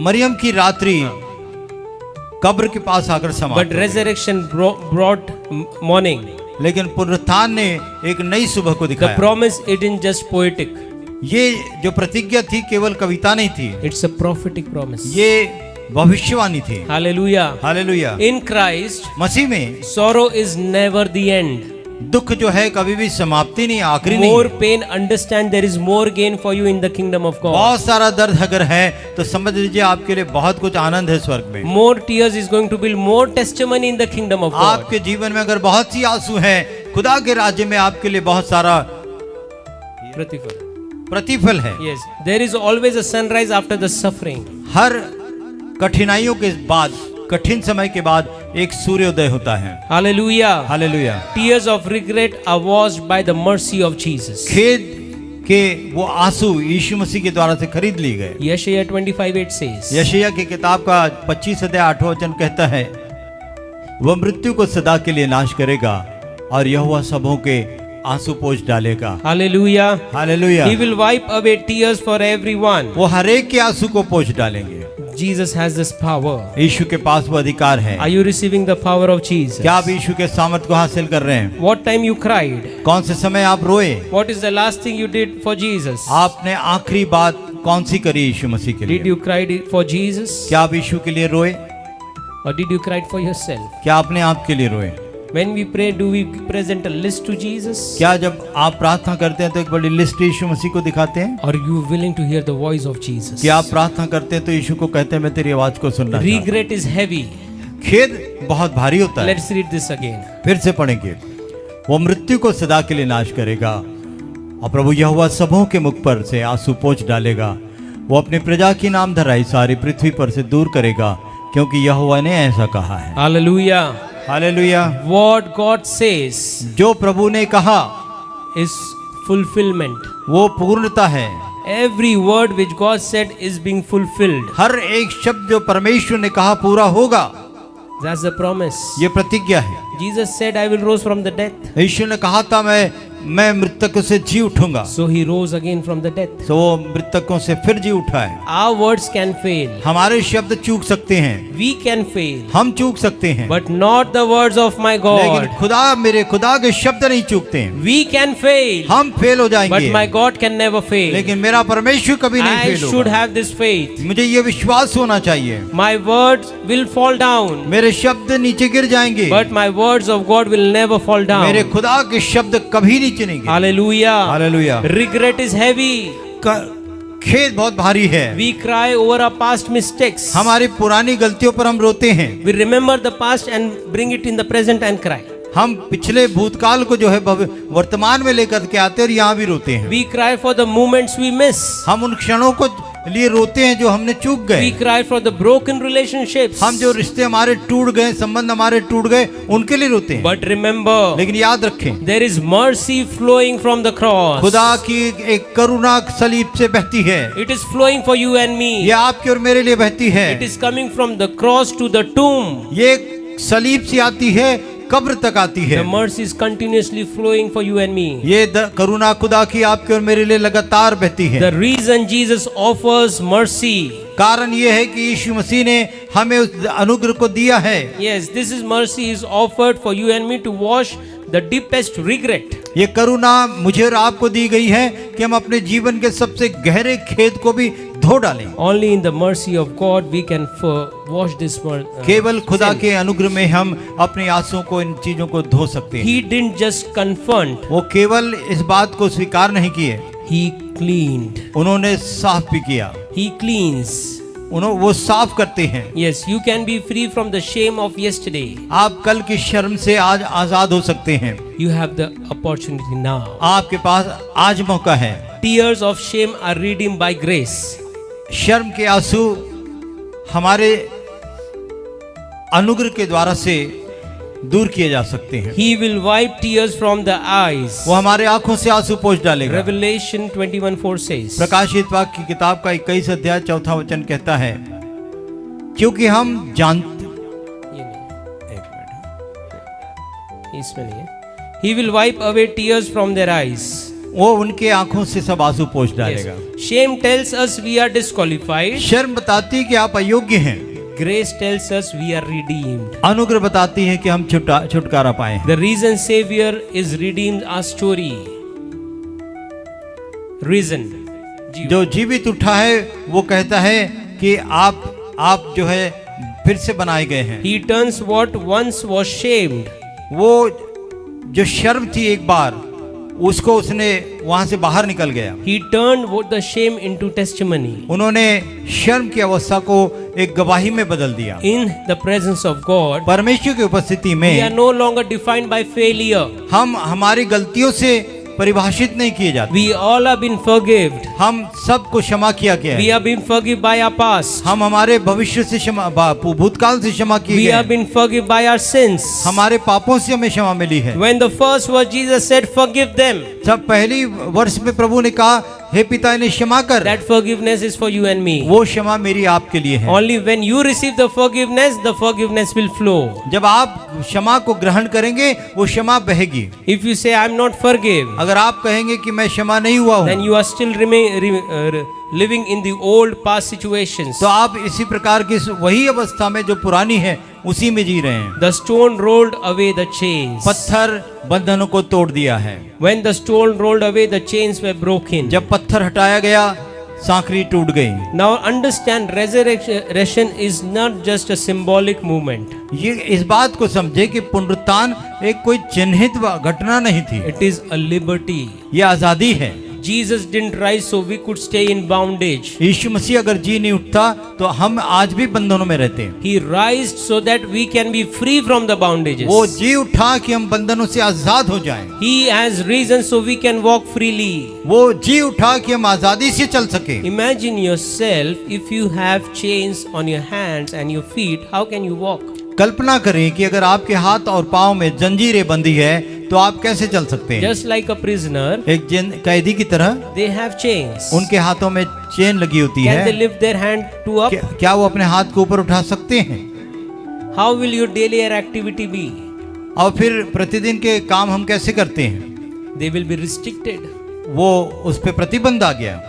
Maryam की रात्रि कब्र के पास आकर But समाप्त हो गई। resurrection brought morning. लेकिन पुनरुत्थान ने एक नई सुबह को The दिखाया। promise isn't just poetic. ये जो प्रतिज्ञा थी केवल कविता नहीं थी, It's a prophetic promise. ये भविष्यवाणी थी। Hallelujah. हालेलुया। In Christ, मसीह में sorrow is never the end. दुख जो है कभी भी समाप्ति नहीं, आखिरी नहीं। More pain, understand there is more gain for you in the kingdom of God. बहुत सारा दर्द अगर है तो समझ लीजिए आपके लिए बहुत कुछ आनंद है स्वर्ग में। More tears is going to build more testimony in the kingdom of God. आपके जीवन में अगर बहुत सी आंसू हैं, खुदा के राज्य में आपके लिए बहुत सारा Pratifal. प्रतिफल है। Yes, there is always a sunrise after the suffering. हर कठिनाइयों के बाद, कठिन समय के बाद एक सूर्योदय होता है। Hallelujah. Hallelujah. Tears of regret are washed by the mercy of Jesus. खेद के वो आंसू यीशु मसीह के द्वारा से खरीद लिए गए। Yeshaya 25:8 says, यशायाह की किताब का 25 अध्याय 8वां वचन कहता है, वह मृत्यु को सदा के लिए नाश करेगा और यहोवा सबों के आंसू पोंछ डालेगा। Hallelujah. Hallelujah. He will wipe away tears for everyone. वो हर एक के आंसू को पोंछ डालेंगे। Jesus has this power. यीशु के पास वो अधिकार है। Are you receiving the power of Jesus? क्या आप यीशु के सामर्थ को हासिल कर रहे हैं? What time you cried? कौन से समय आप रोए? What is the last thing you did for Jesus? आपने आखिरी बात कौन सी करी यीशु मसीह के Did लिए? you cry for Jesus? क्या आप यीशु के लिए रोए? Or did you cry for yourself? क्या आपने आप के लिए रोए? When we pray, do we present a list to Jesus? क्या जब आप प्रार्थना करते हैं तो एक बड़ी लिस्ट यीशु मसीह को दिखाते हैं? Or are you willing to hear the voice of Jesus? क्या आप प्रार्थना करते हैं तो यीशु को कहते हैं मैं तेरी आवाज को सुनना चाहता हूं? Regret is heavy. खेद बहुत भारी होता है। Let's read this again. फिर से पढ़ेंगे। वो मृत्यु को सदा के लिए नाश करेगा और प्रभु यहोवा सबों के मुख पर से आंसू पोंछ डालेगा। वो अपनी प्रजा की नाम धराई सारी पृथ्वी पर से दूर करेगा, क्योंकि यहोवा ने ऐसा कहा है। Hallelujah. Hallelujah. What God says जो प्रभु ने कहा is fulfillment. वो पूर्णता है। Every word which God said is being fulfilled. हर एक शब्द जो परमेश्वर ने कहा पूरा होगा। That's the promise. ये प्रतिज्ञा है। Jesus said, I will rose from the death. ईश्वर ने कहा था मैं मृतकों से जी उठूंगा। So he rose again from the death. तो वो मृतकों से फिर जी उठा है। Our words can fail. हमारे शब्द चूक सकते हैं, We can fail. हम चूक सकते हैं, But not the words of my God. लेकिन मेरे खुदा के शब्द नहीं चूकते हैं। We can fail. हम फेल हो But जाएंगे, my God can never fail. लेकिन मेरा परमेश्वर कभी नहीं I फेल should होगा। have this faith. मुझे ये विश्वास होना चाहिए। My words will fall down. मेरे शब्द नीचे गिर जाएंगे, But my words of God will never fall मेरे down. खुदा के शब्द कभी नीचे नहीं गिरे। Hallelujah. Hallelujah. Regret is heavy. खेद बहुत भारी है। We cry over our past mistakes. हमारी पुरानी गलतियों पर हम रोते हैं। We remember the past and bring it in the present and cry. हम पिछले भूतकाल को जो है वर्तमान में लेकर के आते हैं और यहाँ भी रोते हैं। We cry for the moments we miss. हम उन क्षणों को लिए रोते हैं जो हमने चूक गए। We cry for the broken relationships. हम जो रिश्ते हमारे टूट गए, संबंध हमारे टूट गए, उनके लिए रोते हैं। But remember, लेकिन याद रखें, there is mercy flowing from the cross. खुदा की एक करुणा सलीब से बहती है। It is flowing for you and me. ये आपके और मेरे लिए बहती है। It is coming from the cross to the tomb. ये सलीब से आती है, कब्र तक आती है। The mercy is continuously flowing for you and me. ये करुणा खुदा की आपके और मेरे लिए लगातार बहती है। The reason Jesus offers mercy. कारण ये है कि यीशु मसीह ने हमें उस अनुग्रह को दिया है। Yes, this is mercy is offered for you and me to wash the deepest regret. ये करुणा मुझे और आपको दी गई है कि हम अपने जीवन के सबसे गहरे खेद को भी धो डालें। Only in the mercy of God we can wash this केवल खुदा sin. के अनुग्रह में हम अपने आंसुओं को, इन चीजों को धो सकते हैं। He didn't just confront, वो केवल इस बात को स्वीकार नहीं किए, he cleaned. उन्होंने साफ भी किया। He cleans. वो साफ करते हैं। Yes, you can be free from the shame of yesterday. आप कल की शर्म से आज आजाद हो सकते हैं। You have the opportunity now. आपके पास आज मौका है। Tears of shame are redeemed by grace. शर्म के आंसू हमारे अनुग्रह के द्वारा से दूर किए जा सकते हैं। He will wipe tears from the eyes. वो हमारे आंखों से आंसू पोंछ डालेगा। Revelation 21:4 says. प्रकाशित वाक्य की किताब का 21 अध्याय 4वां वचन कहता है, क्योंकि हम जानते, ये नहीं, एक मिनट, इसमें नहीं है। He will wipe away tears from their eyes. वो उनके आंखों से सब आंसू पोंछ डालेगा। Yes. Shame tells us we are disqualified. शर्म बताती है कि आप अयोग्य हैं। Grace tells us we are redeemed. अनुग्रह बताती है कि हम छुटकारा पाए हैं। The reason Savior is redeemed our story. Reason. जो जीवित उठा है वो कहता है कि आप जो है फिर से बनाए गए हैं। He turns what once was shamed. वो जो शर्म थी एक बार, उसको उसने वहां से बाहर निकल गया। He turned what the shame into testimony. उन्होंने शर्म की अवस्था को एक गवाही में बदल दिया। In the presence of God, परमेश्वर की उपस्थिति we are में no longer defined by failure. हम हमारी गलतियों से परिभाषित नहीं किए जाते। We all have been forgiven. हम सबको क्षमा किया गया We है। have been forgiven by our past. हम हमारे भविष्य से क्षमा, भूतकाल से क्षमा किए We गए have हैं। been forgiven by our sins. हमारे पापों से हमें क्षमा मिली है। When the first verse Jesus said, "Forgive them," जब पहली वर्ष में प्रभु ने कहा, हे पिता इन्हें क्षमा कर, that forgiveness is for you and me. वो क्षमा मेरी आपके लिए है। Only when you receive the forgiveness will flow. जब आप क्षमा को ग्रहण करेंगे वो क्षमा बहेगी। If you say, "I'm not forgive," अगर आप कहेंगे कि मैं क्षमा नहीं हुआ then हूँ, you are still living in the old past situations. तो आप इसी प्रकार की वही अवस्था में जो पुरानी है उसी में जी रहे हैं। The stone rolled away the chains. पत्थर बंधनों को तोड़ दिया है। When the stone rolled away, the chains were broken. जब पत्थर हटाया गया सांकड़ी टूट गई। Now understand, resurrection is not just a symbolic movement. ये इस बात को समझे कि पुनरुत्थान एक कोई चिन्हित घटना नहीं थी, It is a liberty. ये आजादी है। Jesus didn't rise so we could stay in bondage. यीशु मसीह अगर जी नहीं उठता तो हम आज भी बंधनों में रहते हैं। He rised so that we can be free from the bondages. वो जी उठा कि हम बंधनों से आजाद हो जाएं। He has risen so we can walk freely. वो जी उठा कि हम आजादी से चल सके। Imagine yourself, if you have chains on your hands and your feet, how can you walk? कल्पना करें कि अगर आपके हाथ और पाँव में जंजीरें बंधी है तो आप कैसे चल सकते हैं। Just like a prisoner, एक कैदी की तरह they have chains. उनके हाथों में चेन लगी होती Can they है। lift their hand to up? क्या वो अपने हाथ को ऊपर उठा सकते हैं? How will your daily activity be? और फिर प्रतिदिन के काम हम कैसे करते हैं? They will be restricted. वो उस पे प्रतिबंध आ गया।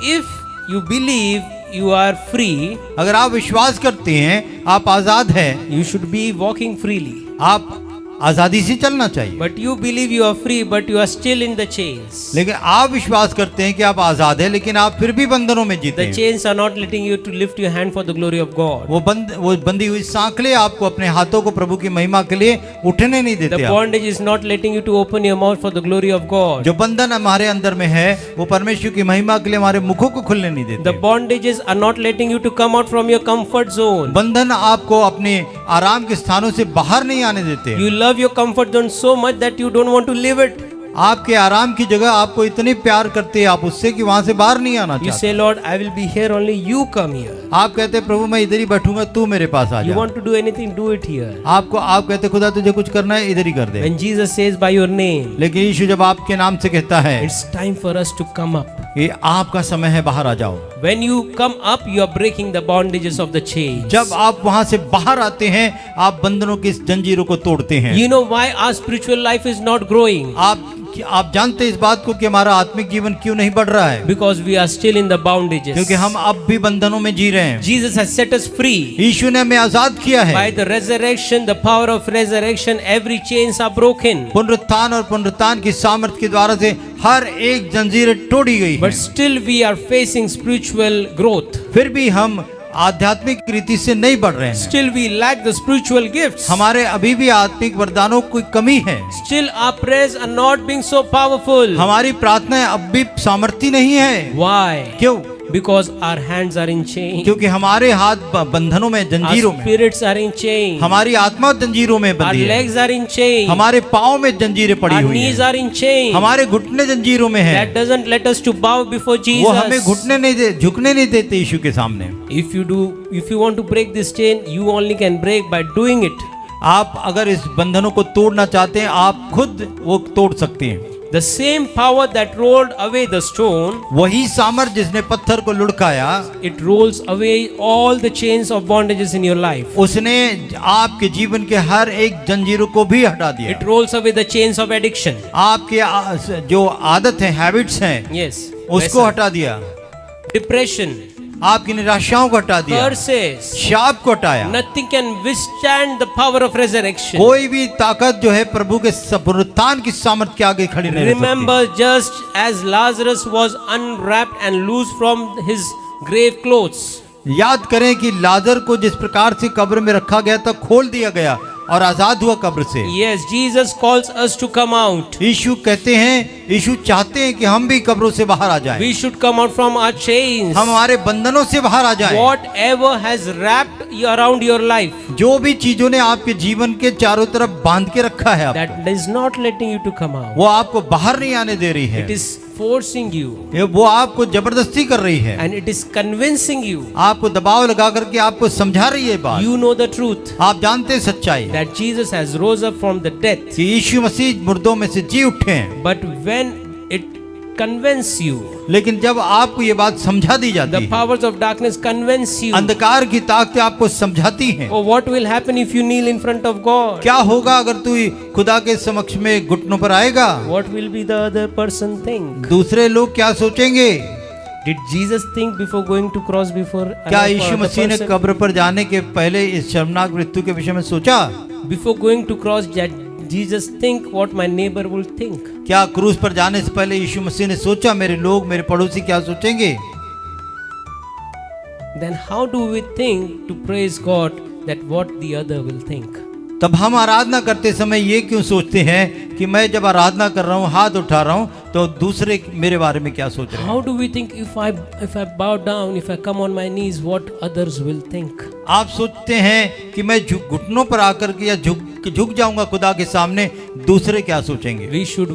If you believe you are free, अगर आप विश्वास करते हैं आप आजाद हैं, you should be walking freely. आप आजादी से चलना चाहिए। But you believe you are free, but you are still in the chains. लेकिन आप विश्वास करते हैं कि आप आजाद हैं, लेकिन आप फिर भी बंधनों में जीते The हैं। chains are not letting you to lift your hand for the glory of God. वो बंधी हुई सांकलें आपको अपने हाथों को प्रभु की महिमा के लिए उठने नहीं The देते। आप। bondage is not letting you to open your mouth for the glory of God. जो बंधन हमारे अंदर में है वो परमेश्वर की महिमा के लिए हमारे मुखों को खुलने नहीं The देते। bondages are not letting you to come out from your comfort zone. बंधन आपको अपने आराम के स्थानों से बाहर नहीं आने देते। You love your comfort zone so much that you don't want to leave it. आपके आराम की जगह आपको इतनी प्यार करते हैं आप उससे कि वहां से बाहर नहीं आना You चाहते। say, "Lord, I will be here, only you come here." आप कहते हैं प्रभु मैं इधर ही बैठूंगा तू मेरे पास आ You जा। want to do anything, do it here. आप कहते खुदा तुझे कुछ करना है इधर ही कर दे। When Jesus says by your name, लेकिन यीशु जब आपके नाम से कहता है it's time for us to come up. ये आपका समय है बाहर आ जाओ। When you come up, you are breaking the bondages of the chains. जब आप वहां से बाहर आते हैं आप बंधनों की इस जंजीरों को तोड़ते हैं। You know why our spiritual life is not growing? आप जानते हैं इस बात को कि हमारा आत्मिक जीवन क्यों नहीं बढ़ रहा है? Because we are still in the bondages. क्योंकि हम अब भी बंधनों में जी रहे हैं। Jesus has set us free. यीशु ने हमें आजाद किया है। By the resurrection, the power of resurrection, every chains are broken. पुनरुत्थान और पुनरुत्थान की सामर्थ्य के द्वारा से हर एक जंजीर तोड़ी गई है। But still we are facing spiritual growth. फिर भी हम आध्यात्मिक रीति से नहीं बढ़ रहे हैं। Still we lack the spiritual gifts. हमारे अभी भी आत्मिक वरदानों की कमी है। Still our prayers are not being so powerful. हमारी प्रार्थनाएं अब भी सामर्थ्य नहीं है। Why? क्यों? Because our hands are in chains. क्योंकि हमारे हाथ बंधनों में जंजीरों Our में, spirits are in chains. हमारी आत्मा जंजीरों में Our बंधी है। legs are in chains. हमारे पाँव में जंजीरें पड़ी Our हुई knees हैं। are in chains. हमारे घुटने जंजीरों में हैं। That doesn't let us to bow before वो हमें Jesus. घुटने नहीं दे, झुकने नहीं देते यीशु के सामने। If you want to break this chain, you only can break by doing it. आप अगर इस बंधनों को तोड़ना चाहते हैं आप खुद वो तोड़ सकते हैं। The same power that rolled away the stone, वही सामर्थ जिसने पत्थर को लुढ़काया, it rolls away all the chains of bondages in your life. उसने आपके जीवन के हर एक जंजीरों को भी हटा दिया। It rolls away the chains of addiction. आपके जो आदत है, हैबिट्स हैं, Yes. उसको हटा दिया। Depression, आपकी निराशाओं को हटा दिया। curses. शाप को हटाया। Nothing can withstand the power of resurrection. कोई भी ताकत जो है प्रभु के पुनरुत्थान की सामर्थ के आगे खड़ी नहीं रह सकती। Remember, just as Lazarus was unwrapped and loose from his grave clothes, याद करें कि लाजर को जिस प्रकार से कब्र में रखा गया था खोल दिया गया, और आजाद हुआ कब्र से। Yes, Jesus calls us to come out. यीशु कहते हैं, यीशु चाहते हैं कि हम भी कब्रों से बाहर आ जाएं। We should come out from our chains. हम हमारे बंधनों से बाहर आ जाएं। Whatever has wrapped around your life, जो भी चीजों ने आपके जीवन के चारों तरफ बांध के रखा है that आपको, is not letting you to come out. वो आपको बाहर नहीं आने दे रही है। It is forcing you, वो आपको जबरदस्ती कर रही है, and it is convincing you. आपको दबाव लगा करके आपको समझा रही है बात। You know the truth आप जानते हैं सच्चाई that Jesus has rose up from the death. कि यीशु मसीह मुर्दों में से जी उठे हैं। But when it convinces you, लेकिन जब आपको ये बात समझा दी जाती the है, powers of darkness convince you. अंधकार की ताकतें आपको समझाती हैं, Oh, what will happen if you kneel in front of God? क्या होगा अगर तू खुदा के समक्ष में घुटनों पर आएगा? What will be the other person think? दूसरे लोग क्या सोचेंगे? Did Jesus think before going to cross before? क्या another यीशु मसीह ने person? कब्र पर जाने के पहले इस शर्मनाक मृत्यु के विषय में सोचा? Before going to cross, did Jesus think what my neighbor will think? क्या क्रूस पर जाने से पहले यीशु मसीह ने सोचा मेरे लोग, मेरे पड़ोसी क्या सोचेंगे? Then how do we think to praise God that what the other will think? तब हम आराधना करते समय ये क्यों सोचते हैं कि मैं जब आराधना कर रहा हूँ, हाथ उठा रहा हूँ, तो दूसरे मेरे बारे में क्या सोच रहे हैं? How do we think if I bow down, if I come on my knees, what others will think? आप सोचते हैं कि मैं घुटनों पर आकर के या झुक जाऊंगा खुदा के सामने, दूसरे क्या सोचेंगे? We should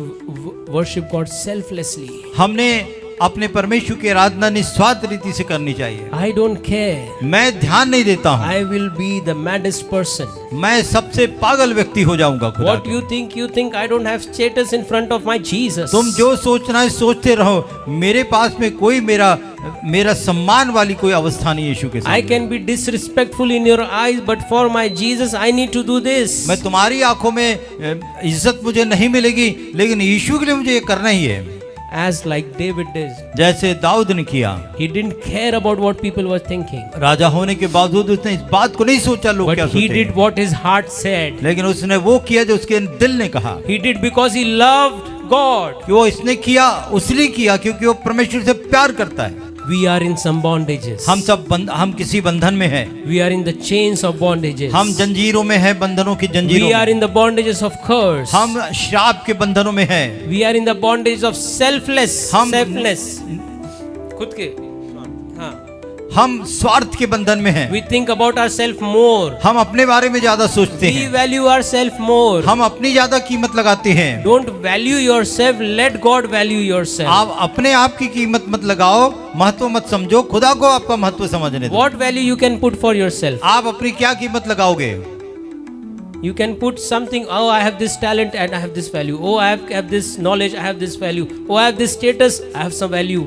worship God selflessly. हमने अपने परमेश्वर की आराधना निस्वार्थ रीति से करनी चाहिए। I don't care. मैं ध्यान नहीं देता हूँ, I will be the maddest person. मैं सबसे पागल व्यक्ति हो जाऊंगा खुदा What के। you think? You think I don't have status in front of my Jesus. तुम जो सोचना है सोचते रहो, मेरे पास में कोई मेरा सम्मान वाली कोई अवस्था नहीं यीशु के I सामने। can be disrespectful in your eyes, but for my Jesus, I need to do this. मैं तुम्हारी आंखों में इज्जत मुझे नहीं मिलेगी, लेकिन यीशु के लिए मुझे ये करना ही है। As like David did. जैसे दाऊद ने किया, He didn't care about what people were thinking. राजा होने के बावजूद उसने इस बात को नहीं सोचा लोग क्या But he सोचेंगे, did what his heart said. लेकिन उसने वो किया जो उसके दिल ने कहा। He did because he loved God. कि वो इसने किया, उसने किया क्योंकि वो परमेश्वर से प्यार करता है। We are in some bondages. हम किसी बंधन में हैं, We are in the chains of bondages. हम जंजीरों में हैं, बंधनों की जंजीरों We are में। in the bondages of curse. हम श्राप के बंधनों में हैं। We are in the bondage of selfless. हम- Selfless. खुद के हाँ. हम स्वार्थ के बंधन में हैं। We think about ourselves more. हम अपने बारे में ज्यादा सोचते We हैं, value ourselves more. हम अपनी ज्यादा कीमत लगाते हैं। Don't value yourself. Let God value yourself. आप अपने आप की कीमत मत लगाओ, महत्व मत समझो, खुदा को आपका महत्व समझने दो। What value you can put for yourself? आप अपनी क्या कीमत लगाओगे? You can put something. Oh, I have this talent and I have this value. Oh, I have this knowledge. I have this value. Oh, I have this status. I have some value.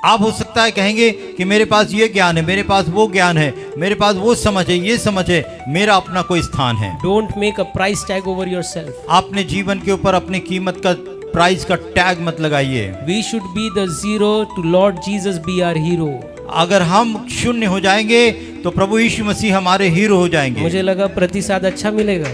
आप हो सकता है कहेंगे कि मेरे पास ये ज्ञान है, मेरे पास वो ज्ञान है, मेरे पास वो समझ है, ये समझ है, मेरा अपना कोई स्थान है। Don't make a price tag over yourself. अपने जीवन के ऊपर अपनी कीमत का प्राइस का टैग मत लगाइए। We should be the zero to Lord Jesus be our hero. अगर हम शून्य हो जाएंगे तो प्रभु यीशु मसीह हमारे हीरो हो जाएंगे। मुझे लगा प्रतिसाद अच्छा मिलेगा।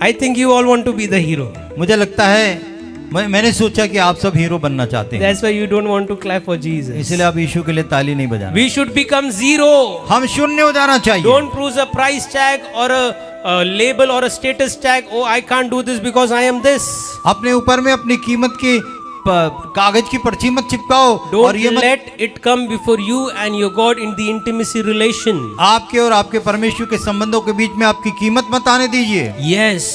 I think you all want to be the hero. मुझे लगता है मैंने सोचा कि आप सब हीरो बनना चाहते हैं, That's why you don't want to clap for Jesus. इसलिए आप यीशु के लिए ताली नहीं बजाना। We should become zero. हम शून्य हो जाना चाहिए। Don't choose a price tag or a label or a status tag. Oh, I can't do this because I am this. अपने ऊपर में अपनी कीमत की कागज की पर्ची मत चिपकाओ और Don't ये मत let it come before you and your God in the intimacy relation. आपके और आपके परमेश्वर के संबंधों के बीच में आपकी कीमत मत आने दीजिए, Yes,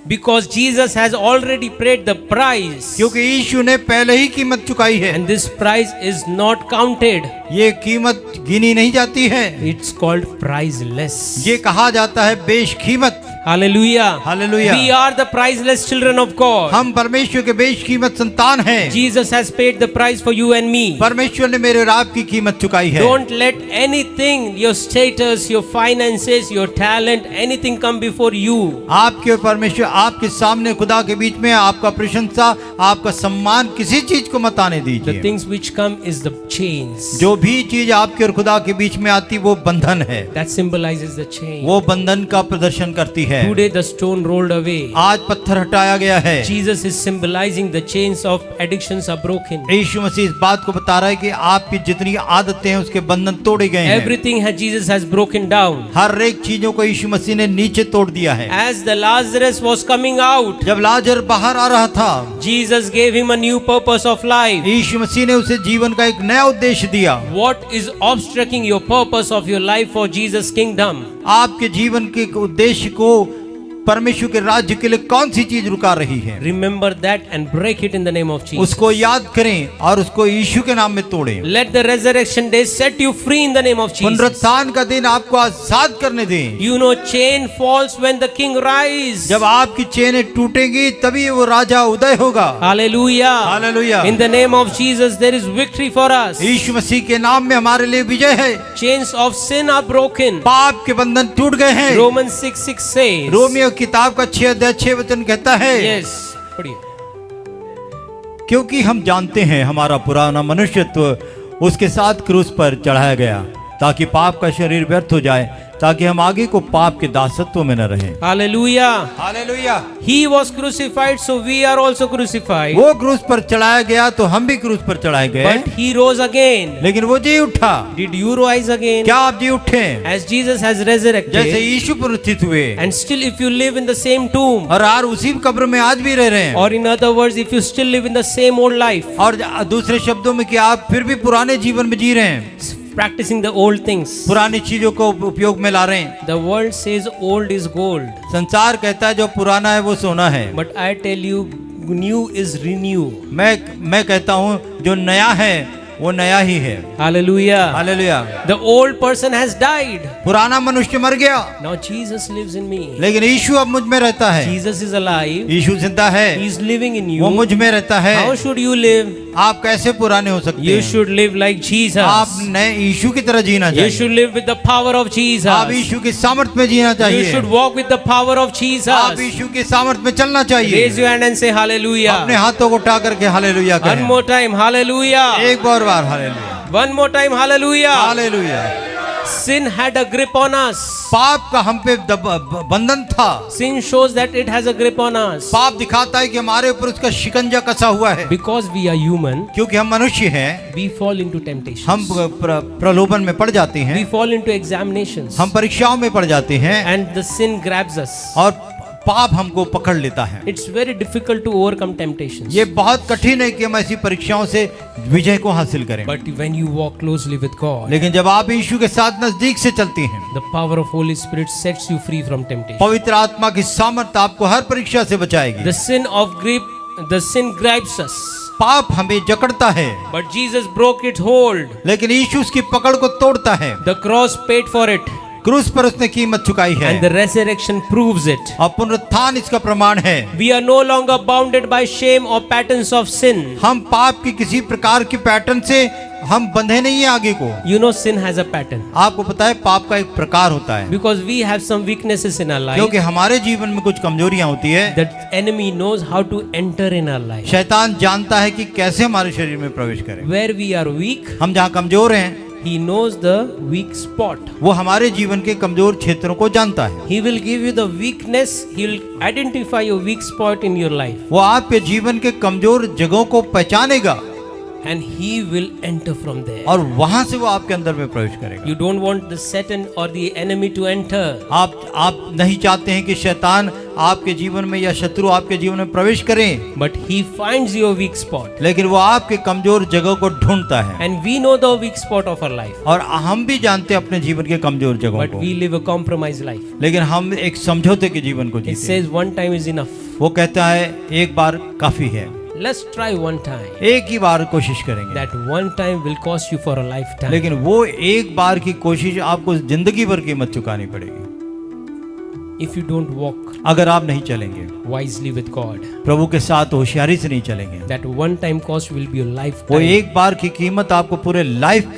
because Jesus has already paid the price. क्योंकि यीशु ने पहले ही कीमत चुकाई है। And this price is not counted. ये कीमत गिनी नहीं जाती है, It's called priceless. ये कहा जाता है बेशकीमत। Hallelujah. Hallelujah. We are the priceless children of God. हम परमेश्वर के बेशकीमत संतान हैं। Jesus has paid the price for you and me. परमेश्वर ने मेरे और आपकी कीमत चुकाई है। Don't let anything, your status, your finances, your talent, anything come before you. आपके और परमेश्वर आपके सामने खुदा के बीच में आपका प्रशंसा, आपका सम्मान, किसी चीज को मत आने The दीजिए। things which come is the chains. जो भी चीज आपके और खुदा के बीच में आती वो बंधन है, That symbolizes the chain. वो बंधन का प्रदर्शन करती है। है। Today the stone rolled away. आज पत्थर हटाया गया है। Jesus is symbolizing the chains of addictions are broken. यीशु मसीह इस बात को बता रहा है कि आपकी जितनी आदतें हैं उसके बंधन तोड़े गए हैं। Everything Jesus has broken down. हर एक चीजों को यीशु मसीह ने नीचे तोड़ दिया है। As the Lazarus was coming out, जब लाजर बाहर आ रहा था, Jesus gave him a new purpose of life. यीशु मसीह ने उसे जीवन का एक नया उद्देश्य दिया। What is obstructing your purpose of your life for Jesus' kingdom? आपके जीवन के उद्देश्य को परमेश्वर के राज्य के लिए कौन सी चीज रुका रही है? Remember that and break it in the name of Jesus. उसको याद करें और उसको यीशु के नाम में तोड़ें। Let the resurrection day set you free in the name of Jesus. पुनरुत्थान का दिन आपको आजाद करने दें। You know, chain falls when the king rise. जब आपकी चेनें टूटेंगी तभी वो राजा उदय होगा। Hallelujah. Hallelujah. In the name of Jesus there is victory for us. यीशु मसीह के नाम में हमारे लिए विजय है। Chains of sin are broken. पाप के बंधन टूट गए हैं। Romans 6:6 says. रोमियो किताब का 6:6 कहता है, Yes. पढ़िए। क्योंकि हम जानते हैं हमारा पुराना मनुष्यत्व उसके साथ क्रूस पर चढ़ाया गया ताकि पाप का शरीर व्यर्थ हो जाए, ताकि हम आगे को पाप के दासत्व में न रहें। Hallelujah. Hallelujah. He was crucified, so we are also crucified. वो क्रूस पर चढ़ाया गया तो हम भी क्रूस पर चढ़ाए गए। But he rose again. लेकिन वो जी उठा। Did you rise again? क्या आप जी उठे? As Jesus has resurrected. जैसे यीशु पुनरुत्थित हुए And still if you live in the same tomb, और आर उसी कब्र में आज भी रह रहे हैं, or in other words, if you still live in the same old life, और दूसरे शब्दों में कि आप फिर भी पुराने जीवन में जी रहे हैं, practicing the old things. पुरानी चीजों को उपयोग में ला रहे हैं। The world says old is gold. संसार कहता है जो पुराना है वो सोना है। But I tell you, new is renew. मैं कहता हूँ जो नया है वो नया ही है। Hallelujah. Hallelujah. The old person has died. पुराना मनुष्य मर गया, Now Jesus lives in me. लेकिन यीशु अब मुझ में रहता है। Jesus is alive. यीशु जिंदा है, He is living in वो you. मुझ में रहता है। How should you live? आप कैसे पुराने हो सकते You हैं? should live like Jesus. आप नए यीशु की तरह जीना You चाहिए। should live with the power of आप Jesus. यीशु की सामर्थ में जीना You चाहिए। should walk with the power of आप Jesus. यीशु की सामर्थ में चलना चाहिए। Raise your hand and say अपने hallelujah. हाथों को उठा करके हालेलुया One कहें। more time, hallelujah. एक और बार hallelujah. One more time, hallelujah. Hallelujah. Sin had a grip on us. पाप का हम पे बंधन था। Sin shows that it has a grip on us. पाप दिखाता है कि हमारे ऊपर उसका शिकंजा कसा हुआ है। Because we are human, क्योंकि हम मनुष्य हैं, we fall into temptations. हम प्रलोभन में पड़ जाते हैं, We fall into examinations. हम परीक्षाओं में पड़ जाते हैं And the sin grabs us. और पाप हमको पकड़ लेता है। It's very difficult to overcome temptations. ये बहुत कठिन है कि हम ऐसी परीक्षाओं से विजय को हासिल करें। But when you walk closely with God, लेकिन जब आप यीशु के साथ नजदीक से चलती हैं, the power of Holy Spirit sets you free from temptation. पवित्र आत्मा की सामर्थ्य आपको हर परीक्षा से बचाएगी। The sin grabs us. पाप हमें जकड़ता है, But Jesus broke its hold. लेकिन यीशु उसकी पकड़ को तोड़ता है। The cross paid for it. क्रूस पर उसने कीमत चुकाई है And the resurrection proves it. और पुनरुत्थान इसका प्रमाण है। We are no longer bounded by shame or patterns of sin. हम पाप की किसी प्रकार की पैटर्न से हम बंधे नहीं है आगे को। You know, sin has a pattern. आपको पता है पाप का एक प्रकार होता है, Because we have some weaknesses in our life. क्योंकि हमारे जीवन में कुछ कमजोरियां होती है। The enemy knows how to enter in our life. शैतान जानता है कि कैसे हमारे शरीर में प्रवेश करें। Where we are weak, हम जहाँ कमजोर हैं, he knows the weak spot. वो हमारे जीवन के कमजोर क्षेत्रों को जानता है। He will give you the weakness. He will identify your weak spot in your life. वो आपके जीवन के कमजोर जगहों को पहचानेगा And he will enter from there. और वहां से वो आपके अंदर में प्रवेश करेगा। You don't want the Satan or the enemy to enter. आप नहीं चाहते हैं कि शैतान आपके जीवन में या शत्रु आपके जीवन में प्रवेश करें, But he finds your weak spot. लेकिन वो आपके कमजोर जगहों को ढूंढता है। And we know the weak spot of our life. और हम भी जानते हैं अपने जीवन के कमजोर जगहों But को, we live a compromised life. लेकिन हम एक समझौते के जीवन को It जीते हैं। says one time is enough. वो कहता है एक बार काफी है, Let's try one time. एक ही बार कोशिश करेंगे। That one time will cost you for a lifetime. लेकिन वो एक बार की कोशिश आपको जिंदगी भर कीमत चुकानी पड़ेगी If you don't walk अगर आप नहीं चलेंगे, wisely with God, प्रभु के साथ होशियारी से नहीं चलेंगे। that one time cost will be your वो lifetime. एक बार की कीमत आपको पूरे लाइफ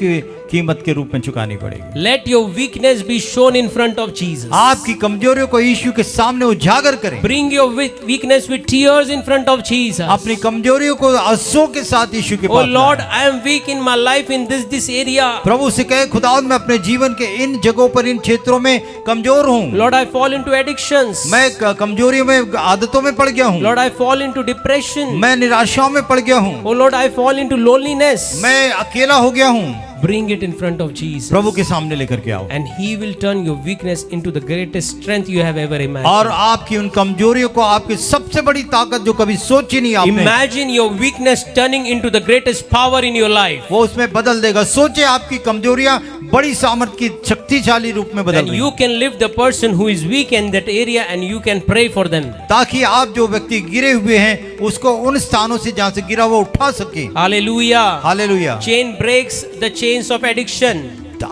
कीमत के रूप में चुकानी पड़ेगी। Let your weakness be shown in front of Jesus. आपकी कमजोरियों को यीशु के सामने उजागर करें। Bring your weakness with tears in front of Jesus. अपनी कमजोरियों को आंसुओं के साथ यीशु के Oh पास Lord, लाएं। I am weak in my life in this area. प्रभु से कहे, खुदावंद मैं अपने जीवन के इन जगहों पर, इन क्षेत्रों में कमजोर हूँ। Lord, I fall into addictions. मैं कमजोरियों में, आदतों में पड़ गया हूँ। Lord, I fall into depression. मैं निराशाओं में पड़ गया हूँ। Oh Lord, I fall into loneliness. मैं अकेला हो गया हूँ। Bring it in front of Jesus. प्रभु के सामने लेकर के आओ, And He will turn your weakness into the greatest strength you have ever imagined. और आपकी उन कमजोरियों को आपकी सबसे बड़ी ताकत जो कभी सोची नहीं आपने, Imagine your weakness turning into the greatest power in your life. वो उसमें बदल देगा। सोचे आपकी कमजोरियां बड़ी सामर्थ की शक्तिशाली रूप में बदल Then देंगी, you can lift the person who is weak in that area and you can pray for them. ताकि आप जो व्यक्ति गिरे हुए हैं उसको उन स्थानों से जहां से गिरा वो उठा सके। Hallelujah. Hallelujah. Chain breaks the chains of addiction.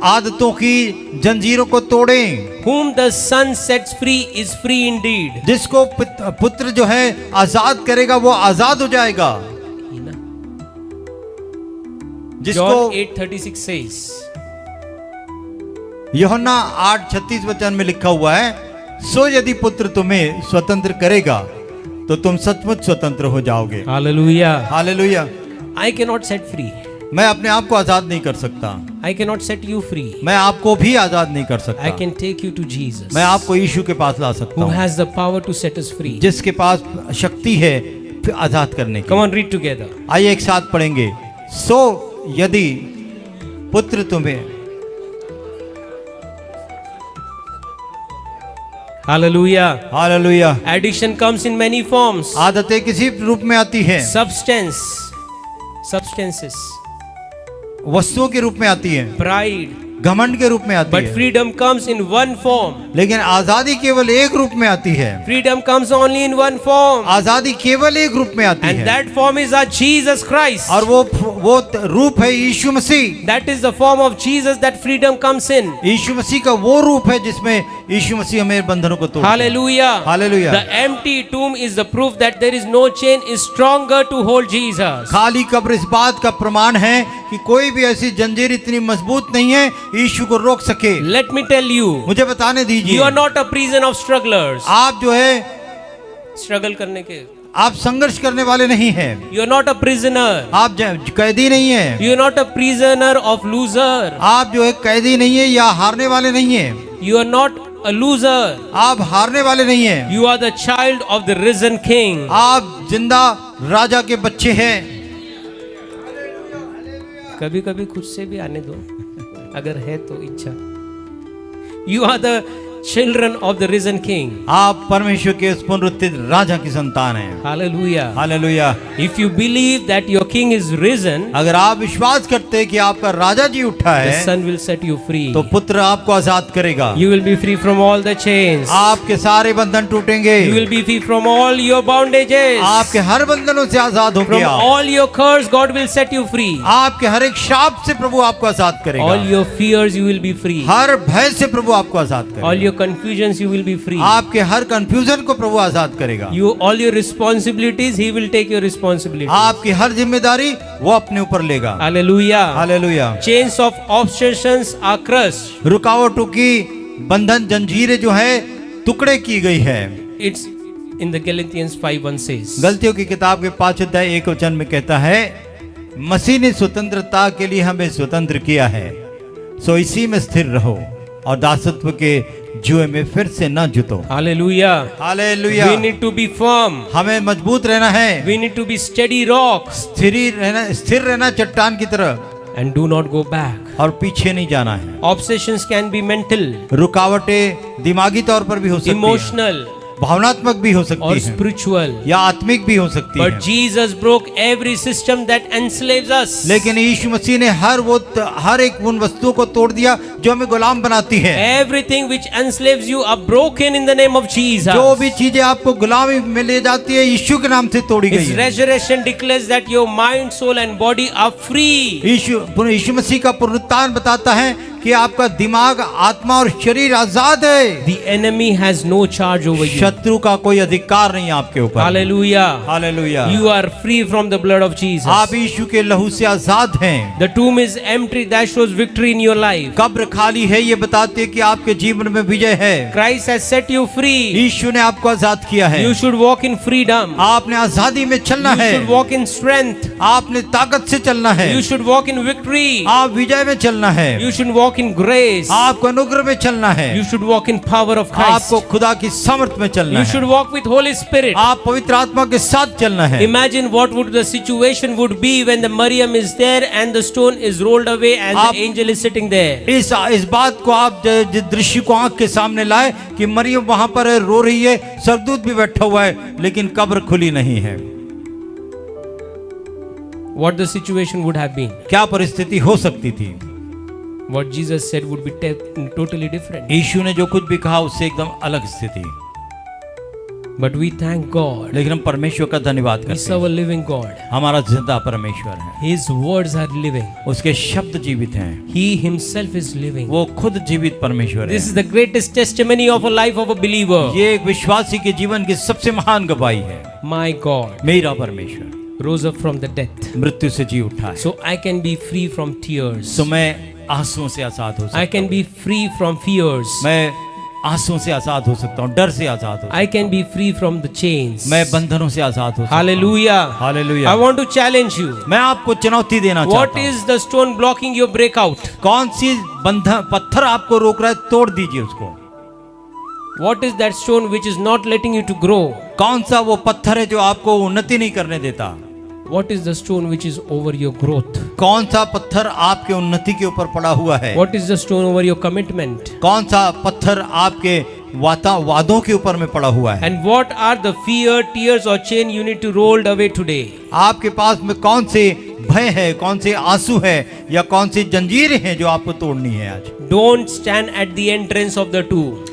आदतों की जंजीरों को तोड़ें। Whom the Son sets free is free indeed. जिसको पुत्र जो है आजाद करेगा वो आजाद हो जाएगा। जिसको John 8:36 says, यूहन्ना 8:36 वचन में लिखा हुआ है, सो यदि पुत्र तुम्हें स्वतंत्र करेगा तो तुम सचमुच स्वतंत्र हो जाओगे। Hallelujah. Hallelujah. I cannot set free. मैं अपने आप को आजाद नहीं कर सकता, I cannot set you free. मैं आपको भी आजाद नहीं कर I सकता। can take you to Jesus, मैं आपको यीशु के पास ला सकता who हूँ, has the power to set us free. जिसके पास शक्ति है आजाद करने Come की। on, read together. आइए एक साथ पढ़ेंगे। सो यदि पुत्र तुम्हें, Hallelujah. Hallelujah. Addiction comes in many forms. आदतें किसी रूप में आती है, Substances, वस्तुओं के रूप में आती है, pride. घमंड के रूप में आती But है, freedom comes in one form. लेकिन आजादी केवल एक रूप में आती है। Freedom comes only in one form. आजादी केवल एक रूप में आती And है, that form is our Jesus Christ. और वो रूप है यीशु मसीह। That is the form of Jesus that freedom comes in. यीशु मसीह का वो रूप है जिसमें यीशु मसीह हमें बंधनों को तोड़ता है। Hallelujah. Hallelujah. The empty tomb is the proof that there is no chain is stronger to hold Jesus. खाली कब्र इस बात का प्रमाण है कि कोई भी ऐसी जंजीर इतनी मजबूत नहीं है यीशु को रोक सके। Let me tell you, मुझे बताने you दीजिए, are not a prison of strugglers. आप जो है, Struggle करने के. आप संघर्ष करने वाले नहीं हैं, You are not a prisoner. आप कैदी नहीं हैं, You are not a prisoner of loser. आप जो है कैदी नहीं है या हारने वाले नहीं हैं, You are not a loser. आप हारने वाले नहीं हैं, You are the child of the risen King. आप जिंदा राजा के बच्चे हैं। कभी कभी खुद से भी आने दो, अगर है तो इच्छा। You are the children of the risen King. आप परमेश्वर के उस पुनरुत्थित राजा की संतान हैं। Hallelujah. Hallelujah. If you believe that your King is risen, अगर आप विश्वास करते हैं कि आपका राजा जी उठा the है, Son will set you free. तो पुत्र आपको आजाद करेगा। You will be free from all the chains. आपके सारे बंधन टूटेंगे, You will be free from all your bondages. आपके हर बंधनों से आजाद होंगे From आप। all your curse, God will set you free. आपके हर एक शाप से प्रभु आपको आजाद All करेगा। your fears, you will be free. हर भय से प्रभु आपको आजाद All करेगा। your confusions, you will be free. आपके हर कंफ्यूजन को प्रभु आजाद करेगा। All your responsibilities, He will take your responsibilities. आपकी हर जिम्मेदारी वो अपने ऊपर लेगा। Hallelujah. Hallelujah. Chains of obsessions are crushed. रुकावटों की बंधन जंजीरें जो है टुकड़े की गई है। It's in the Galatians 5:1 says. गलतियों की किताब के 5:1 में कहता है, मसीह ने स्वतंत्रता के लिए हमें स्वतंत्र किया है, सो इसी में स्थिर रहो और दासत्व के जुए में फिर से न जुतो। Hallelujah. Hallelujah. We need to be firm. हमें मजबूत रहना है, We need to be steady rocks स्थिर रहना चट्टान की तरह, and do not go back. और पीछे नहीं जाना है। Obsessions can be mental, रुकावटें दिमागी तौर पर भी हो सकती है, emotional, भावनात्मक भी हो or सकती है, spiritual. या आत्मिक भी हो सकती But है। Jesus broke every system that enslaves us. लेकिन यीशु मसीह ने हर एक उन वस्तुओं को तोड़ दिया जो हमें गुलाम बनाती है। Everything which enslaves you are broken in the name of Jesus. जो भी चीजें आपको गुलामी में ले जाती है यीशु के नाम से तोड़ी गई His है। resurrection declares that your mind, soul and body are free. यीशु मसीह का पुनरुत्थान बताता है कि आपका दिमाग, आत्मा और शरीर आजाद है। The enemy has no charge over you. शत्रु का कोई अधिकार नहीं आपके ऊपर। Hallelujah. Hallelujah. You are free from the blood of Jesus. आप यीशु के लहू से आजाद हैं। The tomb is empty. That shows victory in your life. कब्र खाली है, ये बताते हैं कि आपके जीवन में विजय है। Christ has set you free. यीशु ने आपको आजाद किया है। You should walk in freedom. आपने आजादी में चलना You है। should walk in strength. आपने ताकत से चलना है। You should walk in victory. आप विजय में चलना है। You should walk in grace. आपको अनुग्रह में चलना है। You should walk in power of Christ. आपको खुदा की सामर्थ में चलना You है। should walk with Holy Spirit. आप पवित्र आत्मा के साथ चलना है। Imagine what would the situation would be when the Maryam is there and the stone is rolled away and आप- the angel is sitting there. इस बात को आप जिस दृश्य को आंख के सामने लाए कि मरियम वहां पर है, रो रही है, सरदूत भी बैठा हुआ है, लेकिन कब्र खुली नहीं है। What the situation would have been. क्या परिस्थिति हो सकती थी? What Jesus said would be totally different. यीशु ने जो कुछ भी कहा उससे एकदम अलग स्थिति। But we thank God. लेकिन हम परमेश्वर का धन्यवाद We करते serve हैं। a living God. हमारा जिंदा परमेश्वर है। His words are living. उसके शब्द जीवित हैं। He himself is living. वो खुद जीवित परमेश्वर है। This is the greatest testimony of a life of a believer. ये एक विश्वासी के जीवन की सबसे महान गवाही है। My God मेरा परमेश्वर rose up from the death. मृत्यु से जी उठा है। So I can be free from tears. तो मैं आंसुओं से आजाद हो सकता I can be free from fears. हूँ। मैं आंसुओं से आजाद हो सकता हूँ, डर से आजाद हो I can be free from the chains. मैं बंधनों से आजाद हो सकता हूँ। Hallelujah. Hallelujah. I want to challenge you. मैं आपको चुनौती देना What चाहता हूँ। is the stone blocking your breakout? कौन सी बंधन पत्थर आपको रोक रहा है, तोड़ दीजिए उसको। What is that stone which is not letting you to grow? कौन सा वो पत्थर है जो आपको उन्नति नहीं करने देता? What is the stone which is over your growth? कौन सा पत्थर आपके उन्नति के ऊपर पड़ा हुआ है? What is the stone over your commitment? कौन सा पत्थर आपके वादों के ऊपर में पड़ा हुआ है? And what are the fear, tears or chain you need to roll away today? आपके पास में कौन से भय है, कौन से आंसू है, या कौन सी जंजीरें हैं जो आपको तोड़नी है आज? Don't stand at the entrance of the tomb.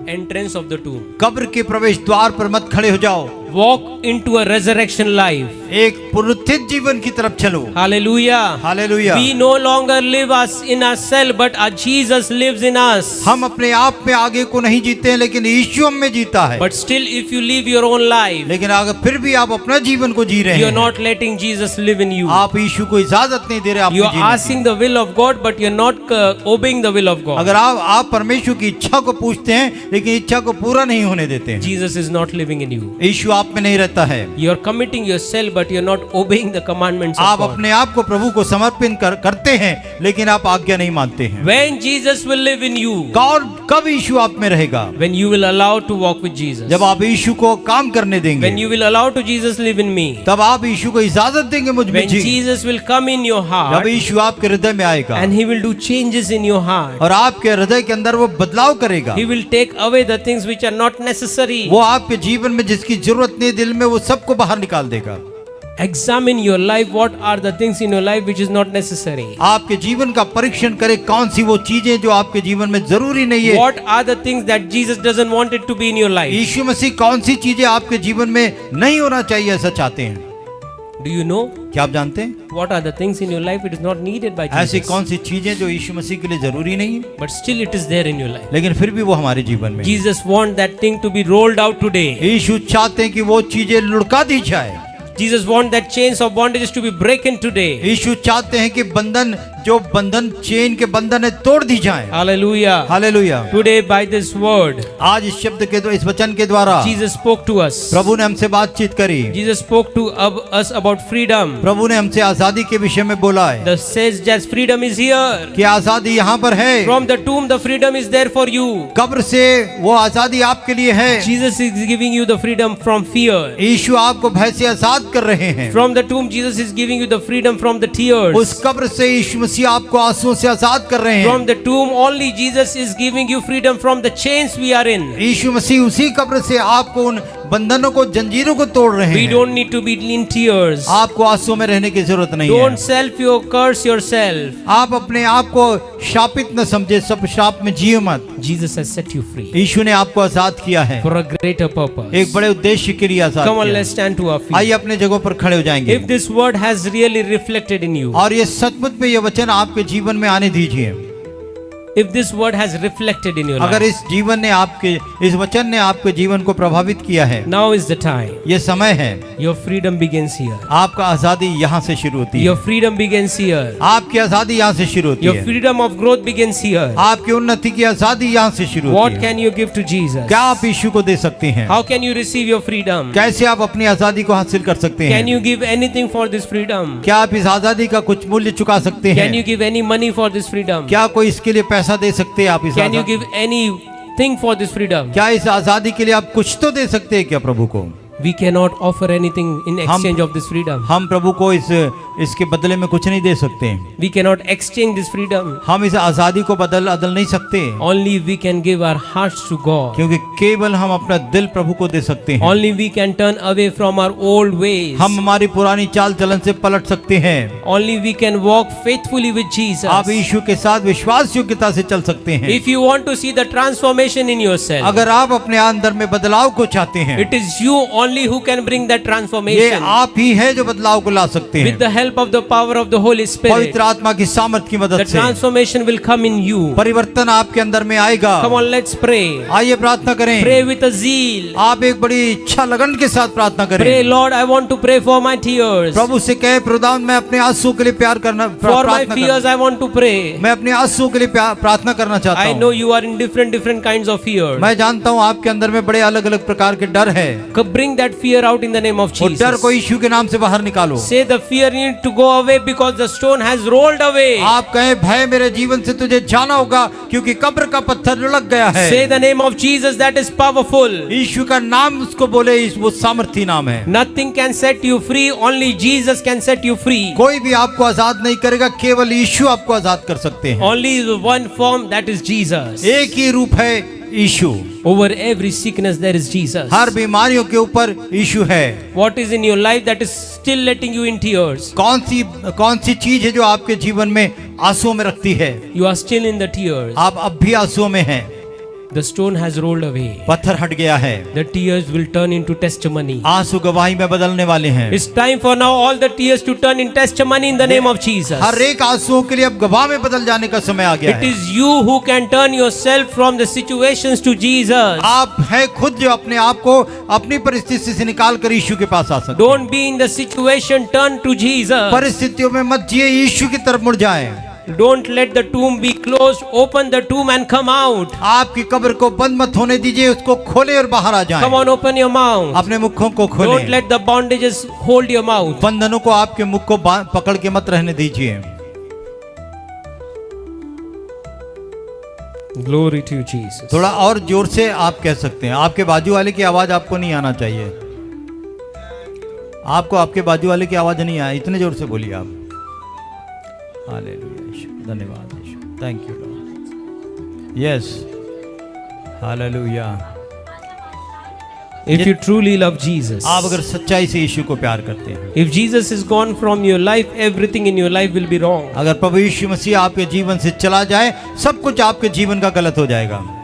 Entrance of the tomb. कब्र के प्रवेश द्वार पर मत खड़े हो जाओ। Walk into a resurrection life. एक पुनरुत्थित जीवन की तरफ चलो। Hallelujah. Hallelujah. We no longer live us in ourselves, but our Jesus lives in us. हम अपने आप में आगे को नहीं जीते हैं, लेकिन यीशु हम में जीता है। But still, if you live your own life, लेकिन अगर फिर भी आप अपना जीवन को जी रहे you are हैं, not letting Jesus live in you. आप यीशु को इजाजत नहीं दे रहे You अपने are जीवन asking the will of God, but you are not obeying the will of की। God. अगर आप परमेश्वर की इच्छा को पूछते हैं, लेकिन इच्छा को पूरा नहीं होने देते हैं। Jesus is not living in you. यीशु आप में नहीं रहता है। You are committing yourself, but you are not obeying the commandments of आप God. अपने आप को प्रभु को समर्पित करते हैं, लेकिन आप आज्ञा नहीं मानते हैं। When Jesus will live in you, कब यीशु आप में रहेगा? when you will allow to walk with Jesus, जब आप यीशु को काम करने देंगे, when you will allow to Jesus live in me, तब आप यीशु को इजाजत देंगे मुझ में when ji. Jesus will come in your जब heart यीशु आपके हृदय में आएगा and He will do changes in your heart. और आपके हृदय के अंदर वो बदलाव करेगा, He will take away the things which are not necessary. वो आपके जीवन में जिसकी जरूरत नहीं दिल में, वो सबको बाहर निकाल देगा। Examine your life. What are the things in your life which is not necessary? आपके जीवन का परीक्षण करें, कौन सी वो चीजें जो आपके जीवन में जरूरी नहीं है। What are the things that Jesus doesn't want it to be in your life? यीशु मसीह कौन सी चीजें आपके जीवन में नहीं होना चाहिए ऐसा चाहते हैं? Do you know? क्या आप जानते हैं? What are the things in your life it is not needed by ऐसी Jesus? कौन सी चीजें जो यीशु मसीह के लिए जरूरी नहीं है, But still it is there in your life. लेकिन फिर भी वो हमारे जीवन में है। Jesus wants that thing to be rolled out today. यीशु चाहते हैं कि वो चीजें लुढ़का दी जाए। Jesus wants that chains of bondages to be broken today. यीशु चाहते हैं कि बंधन, जो बंधन, चेन के बंधन है, तोड़ दी जाए। Hallelujah. Hallelujah. Today by this word, आज इस शब्द के, इस वचन के द्वारा Jesus spoke to us. प्रभु ने हमसे बातचीत करी। Jesus spoke to us about freedom. प्रभु ने हमसे आजादी के विषय में बोला है The says that freedom is here. कि आजादी यहाँ पर है। From the tomb the freedom is there for you. कब्र से वो आजादी आपके लिए है। Jesus is giving you the freedom from fear. यीशु आपको भय से आजाद कर रहे हैं। From the tomb Jesus is giving you the freedom from the tears. उस कब्र से यीशु मसीह आपको आंसुओं से आजाद कर रहे हैं। From the tomb only Jesus is giving you freedom from the chains we are in. यीशु मसीह उसी कब्र से आपको उन बंधनों को, जंजीरों को तोड़ रहे We हैं। don't need to be in tears. आपको आंसुओं में रहने की जरूरत नहीं है। Don't self your curse yourself. आप अपने आप को शापित न समझे, सब शाप में जिए मत। Jesus has set you free यीशु ने आपको आजाद किया है for a greater purpose. एक बड़े उद्देश्य के लिए आजाद Come on, किया है। let's stand to our feet. आइए अपने जगहों पर खड़े हो जाएंगे। If this word has really reflected in you, और ये सचमुच में ये वचन वचन आपके जीवन में आने दीजिए। If this word has reflected in your अगर life, इस वचन ने आपके जीवन को प्रभावित किया है, now is the time. ये समय है। Your freedom begins here. आपका आजादी यहाँ से शुरू होती Your है। freedom begins here. आपकी आजादी यहाँ से शुरू होती Your है। freedom of growth begins here. आपकी उन्नति की आजादी यहाँ से शुरू What होती है। can you give to Jesus? क्या आप यीशु को दे सकते हैं? How can you receive your freedom? कैसे आप अपनी आजादी को हासिल कर सकते Can हैं? you give anything for this freedom? क्या आप इस आजादी का कुछ मूल्य चुका सकते Can you हैं? give any money for this freedom? क्या कोई इसके लिए पैसा दे सकते हैं? आप इस Can you आजादी- give anything for this freedom? क्या इस आजादी के लिए आप कुछ तो दे सकते हैं क्या प्रभु को? We cannot offer anything in exchange of this freedom. हम प्रभु को इसके बदले में कुछ नहीं दे सकते। We cannot exchange this freedom. हम इस आजादी को बदल नहीं सकते, Only we can give our hearts to God. क्योंकि केवल हम अपना दिल प्रभु को दे सकते हैं। Only we can turn away from our old ways. हम हमारी पुरानी चाल चलन से पलट सकते हैं। Only we can walk faithfully with Jesus. आप यीशु के साथ विश्वास योग्यता से चल सकते हैं। If you want to see the transformation in yourself, अगर आप अपने अंदर में बदलाव को चाहते हैं, it is you only who can bring that ये transformation. आप ही है जो बदलाव को ला सकते With हैं। the help of the power of the Holy Spirit, पवित्र आत्मा की सामर्थ की the मदद से transformation will come in you. परिवर्तन आपके अंदर में आएगा। Come on, let's pray. आइए प्रार्थना करें। Pray with a zeal. आप एक बड़ी इच्छा लगन के साथ प्रार्थना Pray, करें। Lord, I want to pray for my tears. प्रभु से कहे, प्रभुदान मैं अपने आंसू के लिए प्यार करना For my प्रार्थना fears, I want to pray. मैं अपने आंसू के लिए प्रार्थना करना चाहता I know हूँ। you are in different kinds of fear. मैं जानता हूँ आपके अंदर में बड़े अलग अलग प्रकार के डर है। Bring that fear out in the name of वो डर Jesus. को यीशु के नाम से बाहर निकालो। Say the fear need to go away because the stone has rolled away. आप कहें, भय मेरे जीवन से तुझे जाना होगा क्योंकि कब्र का पत्थर लुढ़क गया है। Say the name of Jesus, that is powerful. यीशु का नाम उसको बोले, वो सामर्थी नाम है। Nothing can set you free, only Jesus can set you free. कोई भी आपको आजाद नहीं करेगा, केवल यीशु आपको आजाद कर सकते हैं। Only one form, that is Jesus. एक ही रूप है यीशु। Over every sickness there is Jesus. हर बीमारियों के ऊपर यीशु है। What is in your life that is still letting you in tears? कौन सी चीज है जो आपके जीवन में आंसुओं में रखती है? You are still in the tears. आप अब भी आंसुओं में हैं। The stone has rolled away. पत्थर हट गया है। The tears will turn into testimony. आंसू गवाही में बदलने वाले हैं। It's time for now all the tears to turn in testimony in the name of Jesus. हर एक आंसुओं के लिए अब गवाह में बदल जाने का समय आ गया It है। is you who can turn yourself from the situations to Jesus. आप हैं खुद जो अपने आप को अपनी परिस्थिति से निकाल कर यीशु के पास आ सकते हैं। Don't be in the situation, turn to Jesus. परिस्थितियों में मत जिए, यीशु की तरफ मुड़ जाएं। Don't let the tomb be closed, open the tomb and come out. आपकी कब्र को बंद मत होने दीजिए, उसको खोले और बाहर आ जाएं। Come on, open your mouth. अपने मुखों को Don't खोलें। let the bondages hold your mouth. बंधनों को आपके मुख को पकड़ के मत रहने दीजिए। Glory to Jesus. थोड़ा और जोर से आप कह सकते हैं। आपके बाजू वाले की आवाज आपको नहीं आना चाहिए। आपको आपके बाजू वाले की आवाज नहीं आए, इतने जोर से बोलिए आप। हालेलुया यीशु, धन्यवाद Yeshu, thank you lord. Yes, hallelujah. If you truly love Jesus, आप अगर सच्चाई से यीशु को प्यार करते हैं, if Jesus is gone from your life, everything in your life will be wrong. अगर प्रभु यीशु मसीह आपके जीवन से चला जाए, सब कुछ आपके जीवन का गलत हो जाएगा।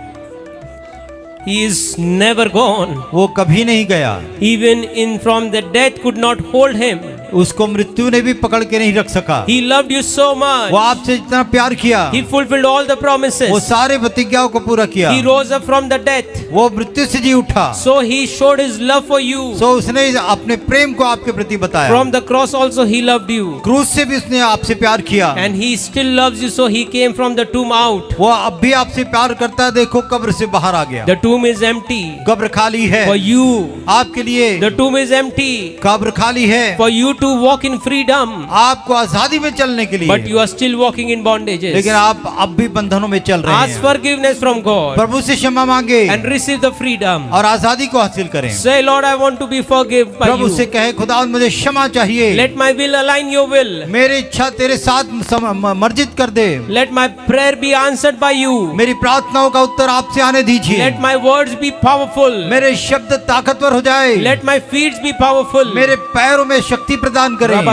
He is never gone. वो कभी नहीं गया। Even in from the death could not hold him. उसको मृत्यु ने भी पकड़ के नहीं रख सका। He loved you so much. वो आपसे इतना प्यार किया, He fulfilled all the वो promises. सारे प्रतिज्ञाओं को पूरा किया। He rose up from the death. वो मृत्यु से जी उठा, So he showed his love for you. सो उसने अपने प्रेम को आपके प्रति बताया। From the cross also he loved you. क्रूस से भी उसने आपसे प्यार किया, And he still loves you, so he came from the tomb out. वो अब भी आपसे प्यार करता है। देखो कब्र से बाहर आ गया, The tomb is empty कब्र खाली है for you. आपके लिए। The tomb is empty कब्र खाली है for you to walk in freedom. आपको आजादी में चलने के लिए, But you are still walking in bondages. लेकिन आप अब भी बंधनों में चल रहे Ask हैं। forgiveness from God प्रभु से क्षमा मांगे and receive the freedom. और आजादी को हासिल करें। Say, Lord, I want to be forgiven by प्रभु से you. कहे, खुदा मुझे क्षमा चाहिए, Let my will align your will. मेरी इच्छा तेरे साथ मर्जित कर दे। Let my prayer be answered by you. मेरी प्रार्थनाओं का उत्तर आपसे आने दीजिए। Let my words be powerful. मेरे शब्द ताकतवर हो जाए, Let my feet be powerful. मेरे पैरों में शक्ति प्रदान करें। We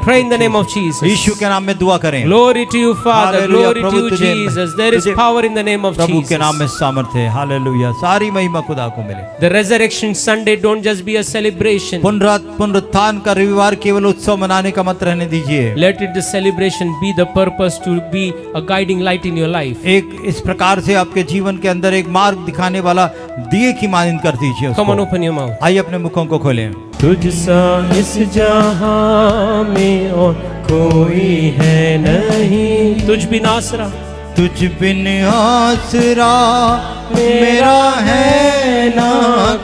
pray in the name of Jesus. यीशु के नाम में दुआ करें। Glory to you, Father. Hallelujah, Glory to Prabhu you, तुझे- Jesus. There is तुझे- power in the name of प्रभु के नाम Jesus. में सामर्थ्य है। हालेलुया, सारी महिमा खुदा को मिले। The resurrection Sunday don't just be a celebration. पुनरुत्थान का रविवार केवल उत्सव मनाने का मत रहने दीजिए। Let it the celebration be the purpose to be a guiding light in your life. एक इस प्रकार से आपके जीवन के अंदर एक मार्ग दिखाने वाला दिए की मानंद कर दीजिए उसको। Come on, open your mouth. आइए अपने मुखों को खोलें। तुझसा इस जहां में और कोई है नहीं, तुझ बिन आसरा, तुझ बिन आसरा मेरा है ना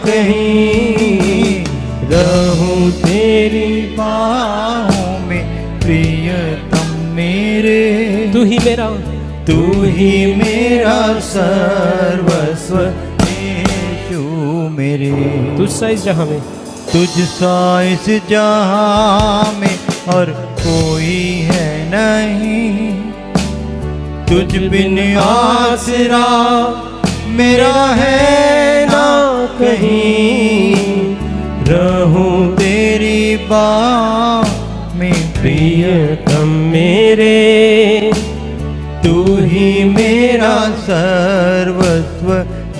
कहीं, रहूं तेरी बाहों में प्रियतम मेरे। तू ही मेरा, तू ही मेरा सर्वस्व यीशु मेरे। तुझसा इस जहां में, तुझसा इस जहां में और कोई है नहीं, तुझ बिन आसरा मेरा है ना कहीं, रहूं तेरी बाहों में प्रियतम मेरे। तू ही मेरा सर्वस्व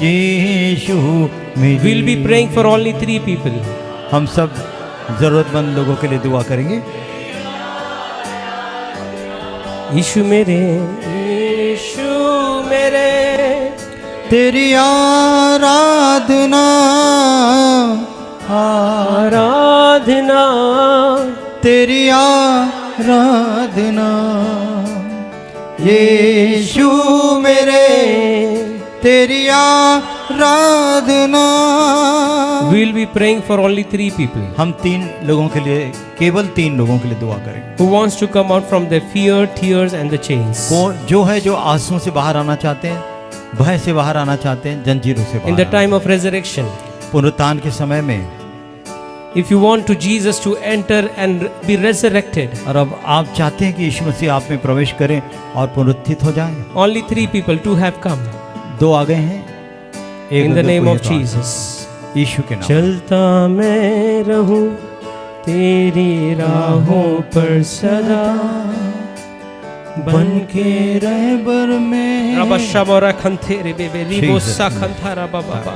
यीशु मेरे। we'll be praying for only 3 people. हम सब जरूरतमंद लोगों के लिए दुआ करेंगे। यीशु मेरे, यीशु मेरे, तेरी आराधना आराधना, तेरी आराधना यीशु मेरे, तेरी आराधना। we'll be praying for only 3 people हम 3 लोगों के लिए, केवल 3 लोगों के लिए दुआ करेंगे। who wants to come out from their fear, tears and the chains. जो है जो आंसुओं से बाहर आना चाहते हैं, भय से बाहर आना चाहते हैं, जंजीरों से In the बाहर। time of resurrection, पुनरुत्थान के समय में if you want to Jesus to enter and be resurrected, और अब आप चाहते हैं कि यीशु मसीह आप में प्रवेश करें और पुनरुत्थित हो जाएं। only 3 people, 2 have come. 2 आ गए हैं। एक In the अगर name कोई of है तो Jesus. यीशु के नाम। चलता मैं रहूं तेरी राहों पर सदा, बन के रहबर में। Rabashabara khantere bebe ribo Jesus. sakhantara baba.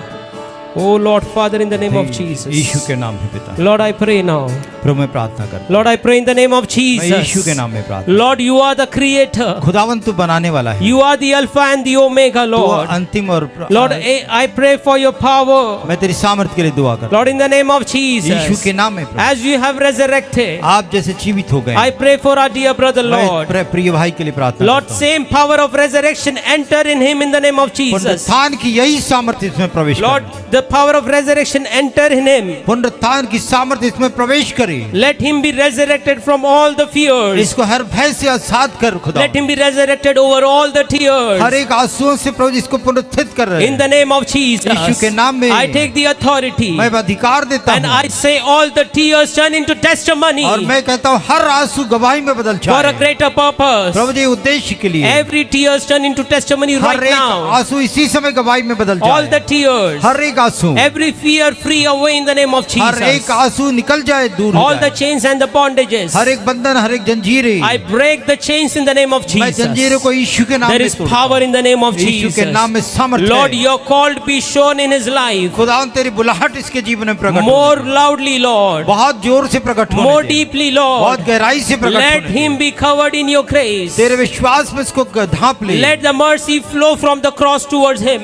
Oh Lord Father, in the name of Yeshu Jesus. के नाम में पिता। Lord, I pray now. प्रभु मैं प्रार्थना करता Lord, I pray in the name of हूं। मैं यीशु के Jesus. नाम में प्रार्थना। Lord, you are the creator. खुदावन तू बनाने वाला है। You are the Alpha and the Omega, तू Lord. अंतिम और Lord, I pray for your power. मैं तेरी सामर्थ के लिए दुआ करता Lord, in the name of हूं। यीशु Jesus. के नाम में प्रभु। As you have resurrected, आप जैसे जीवित हो गए। I pray for our dear brother, मैं Lord. प्रिय भाई के लिए प्रार्थना Lord, करता हूं। same power of resurrection enter in him in the name of Jesus. पुनरुत्थान की यही सामर्थ्य इसमें प्रवेश Lord, करे। the power of resurrection enter in him. पुनरुत्थान की सामर्थ्य इसमें प्रवेश करे। Let him be resurrected from all the fears. इसको हर भय से आजाद कर खुदा। Let him be resurrected over all the her tears. एक आंसुओं से प्रभु इसको पुनरुत्थित कर रहे In हैं। the name of Jesus, यीशु के नाम में I take the authority मैं अधिकार देता and हूँ I say all the tears turn into testimony और मैं कहता हूँ हर आंसू गवाही में बदल for a जाए greater purpose. प्रभु जी उद्देश्य के लिए। Every tears turn into testimony हर right एक now. आंसू इसी समय गवाही में बदल All the जाए। tears, हर एक आंसू, every fear free away in the name of हर एक Jesus. आंसू निकल जाए, दूर हो All the जाए। chains and the bondages, हर एक बंधन, हर एक जंजीरें, I break the chains in the name of मैं जंजीरों Jesus. को यीशु के नाम There में is तोड़ता power हूँ। in the name of यीशु के नाम में Jesus. सामर्थ्य Lord, है। your called be shown in his life खुदावन तेरी बुलाहट इसके जीवन में प्रकट हो। more loudly, Lord, बहुत जोर से प्रकट more होने दे। deeply, बहुत Lord. गहराई से प्रकट Let होने दे। him be covered in your grace. तेरे विश्वास में इसको ढांप ले। Let the mercy flow from the cross towards him.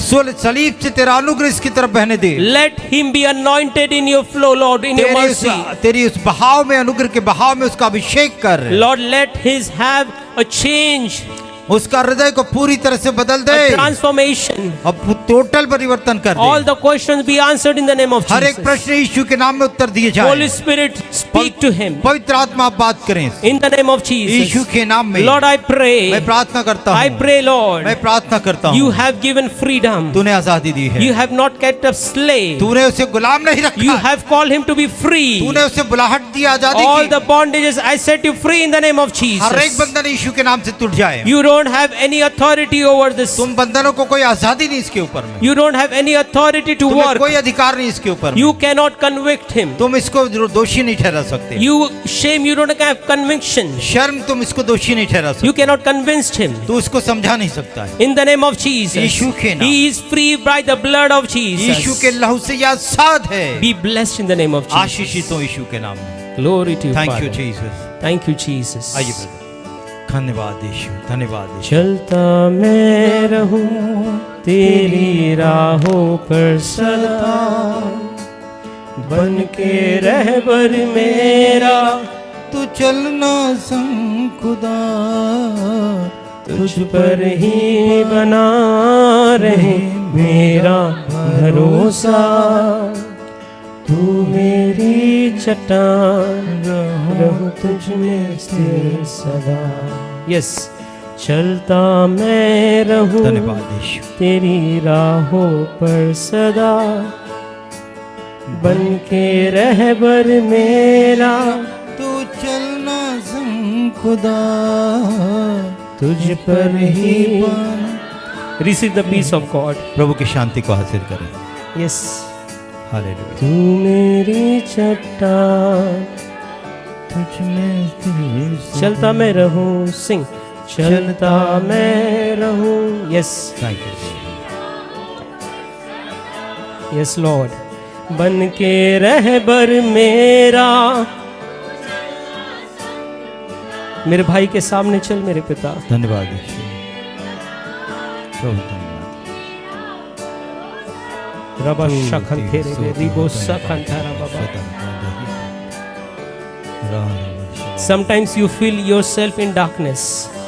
सलीब से तेरा अनुग्रह इसकी तरफ बहने दे। Let him be anointed in your flow, Lord, in your mercy. तेरी उस बहाव में, अनुग्रह के बहाव में उसका अभिषेक कर। Lord, let his have a change, उसका हृदय को पूरी तरह से बदल दे। a transformation. अब टोटल परिवर्तन कर All they. the questions be answered in the name of हर एक Jesus. प्रश्न यीशु के नाम में उत्तर दिए जाए। Holy Spirit, speak to him पवित्र आत्मा आप बात करें in the name of Yeshu Jesus. के नाम में। Lord, I मैं pray, प्रार्थना करता I हूँ। pray, Lord, मैं प्रार्थना करता you हूँ। have given freedom. तूने आजादी दी है। You have not kept a slave. तूने उसे गुलाम नहीं रखा। You have called him to be free. तूने उसे बुलाहट दी, आजादी All की। the bondages, I set you free in the name of हर एक Jesus. बंधन यीशु के नाम से टूट जाए। You don't have any authority over this. तुम बंधनों को कोई आजादी नहीं इसके ऊपर में, You don't have any authority to तुम्हें work. कोई अधिकार नहीं इसके ऊपर में, You cannot convict him. तुम इसको दोषी नहीं ठहरा सकते। You shame, you don't have conviction. शर्म, तुम इसको दोषी नहीं ठहरा You सकते, cannot convince him. तू उसको समझा नहीं सकता है। In the name of Jesus, यीशु के नाम। he is free by the blood of यीशु के Jesus. लहू से ये आजाद है। Be blessed in the name of Jesus. आशीषित हो यीशु के नाम में। Glory to you, thank you Father. Jesus. Thank you, Jesus. आइए ब्रदर, धन्यवाद यीशु, धन्यवाद यीशु। चलता मैं रहूं तेरी राहों पर सदा, बन के रहबर मेरा तू चलना संग खुदा, तुझ पर ही बना रहे मेरा भरोसा। तू मेरी चट्टान, रहूं तुझ में स्थिर सदा। यस, चलता मैं रहूं धन्यवाद यीशु। तेरी राहों पर सदा, बन के रहबर मेरा तू चलना संग खुदा, तुझ पर ही receive the peace of God. प्रभु की शांति को हासिल करें। Yes, hallelujah. तू मेरी चट्टान, तुझ में स्थिर सदा। चलता मैं रहूं, सिंग, चलता मैं रहूं। Yes, thank you. Yes Lord, बन के रहबर मेरा। मेरे भाई के सामने चल मेरे पिता। धन्यवाद यीशु, प्रभु धन्यवाद। रबा शखन तेरे रिबो सखन थारा बाबा। Sometimes you feel yourself in darkness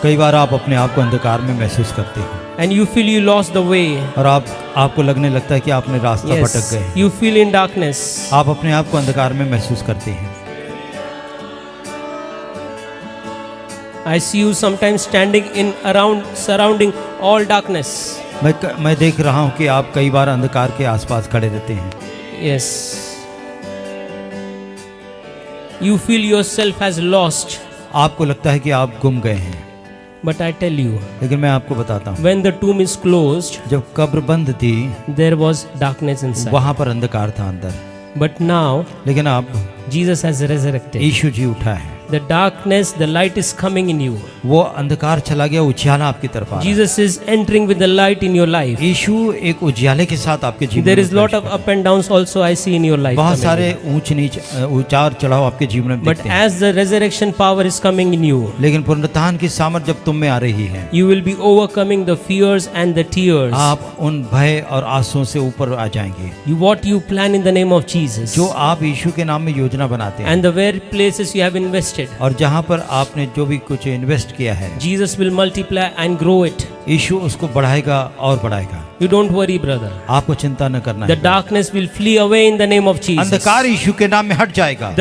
कई बार आप अपने आप को अंधकार में महसूस करते हो and you feel you lost the way. और आपको लगने लगता है कि आपने रास्ता भटक Yes, गए। you feel in darkness. आप अपने आप को अंधकार में महसूस करते हैं। I see you sometimes standing in around surrounding all darkness. मैं देख रहा हूँ कि आप कई बार अंधकार के आसपास खड़े रहते हैं। Yes. You feel yourself as lost. आपको लगता है कि आप गुम गए हैं, But I tell you, लेकिन मैं आपको बताता हूँ, when the tomb is closed, जब कब्र बंद थी there was darkness inside. वहां पर अंधकार था अंदर, But now, लेकिन अब Jesus has resurrected. यीशु जी उठा है। The darkness, the light is coming in you. वो अंधकार चला गया, उजाला आपकी तरफ आ रहा है। Jesus is entering with the light in your life. यीशु एक उजाले के साथ आपके जीवन There में is lot प्रवेश of कर रहा up and downs also I see in your life. है। बहुत coming सारे in. ऊंच नीच उतार चढ़ाव आपके जीवन में But दिखते हैं, as the resurrection power is coming in you, लेकिन पुनरुत्थान की सामर्थ जब तुम में आ रही है, you will be overcoming the fears and the tears. आप उन भय और आंसुओं से ऊपर आ जाएंगे What you plan in the name of Jesus. जो आप यीशु के नाम में योजना बनाते हैं, And the very places you have invested. और जहाँ पर आपने जो भी कुछ इन्वेस्ट किया है, Jesus will multiply and grow it. यीशु उसको बढ़ाएगा और बढ़ाएगा। You don't worry, brother. आपको चिंता न करना The है। darkness will flee away in the name of Jesus. अंधकार यीशु के नाम में हट जाएगा।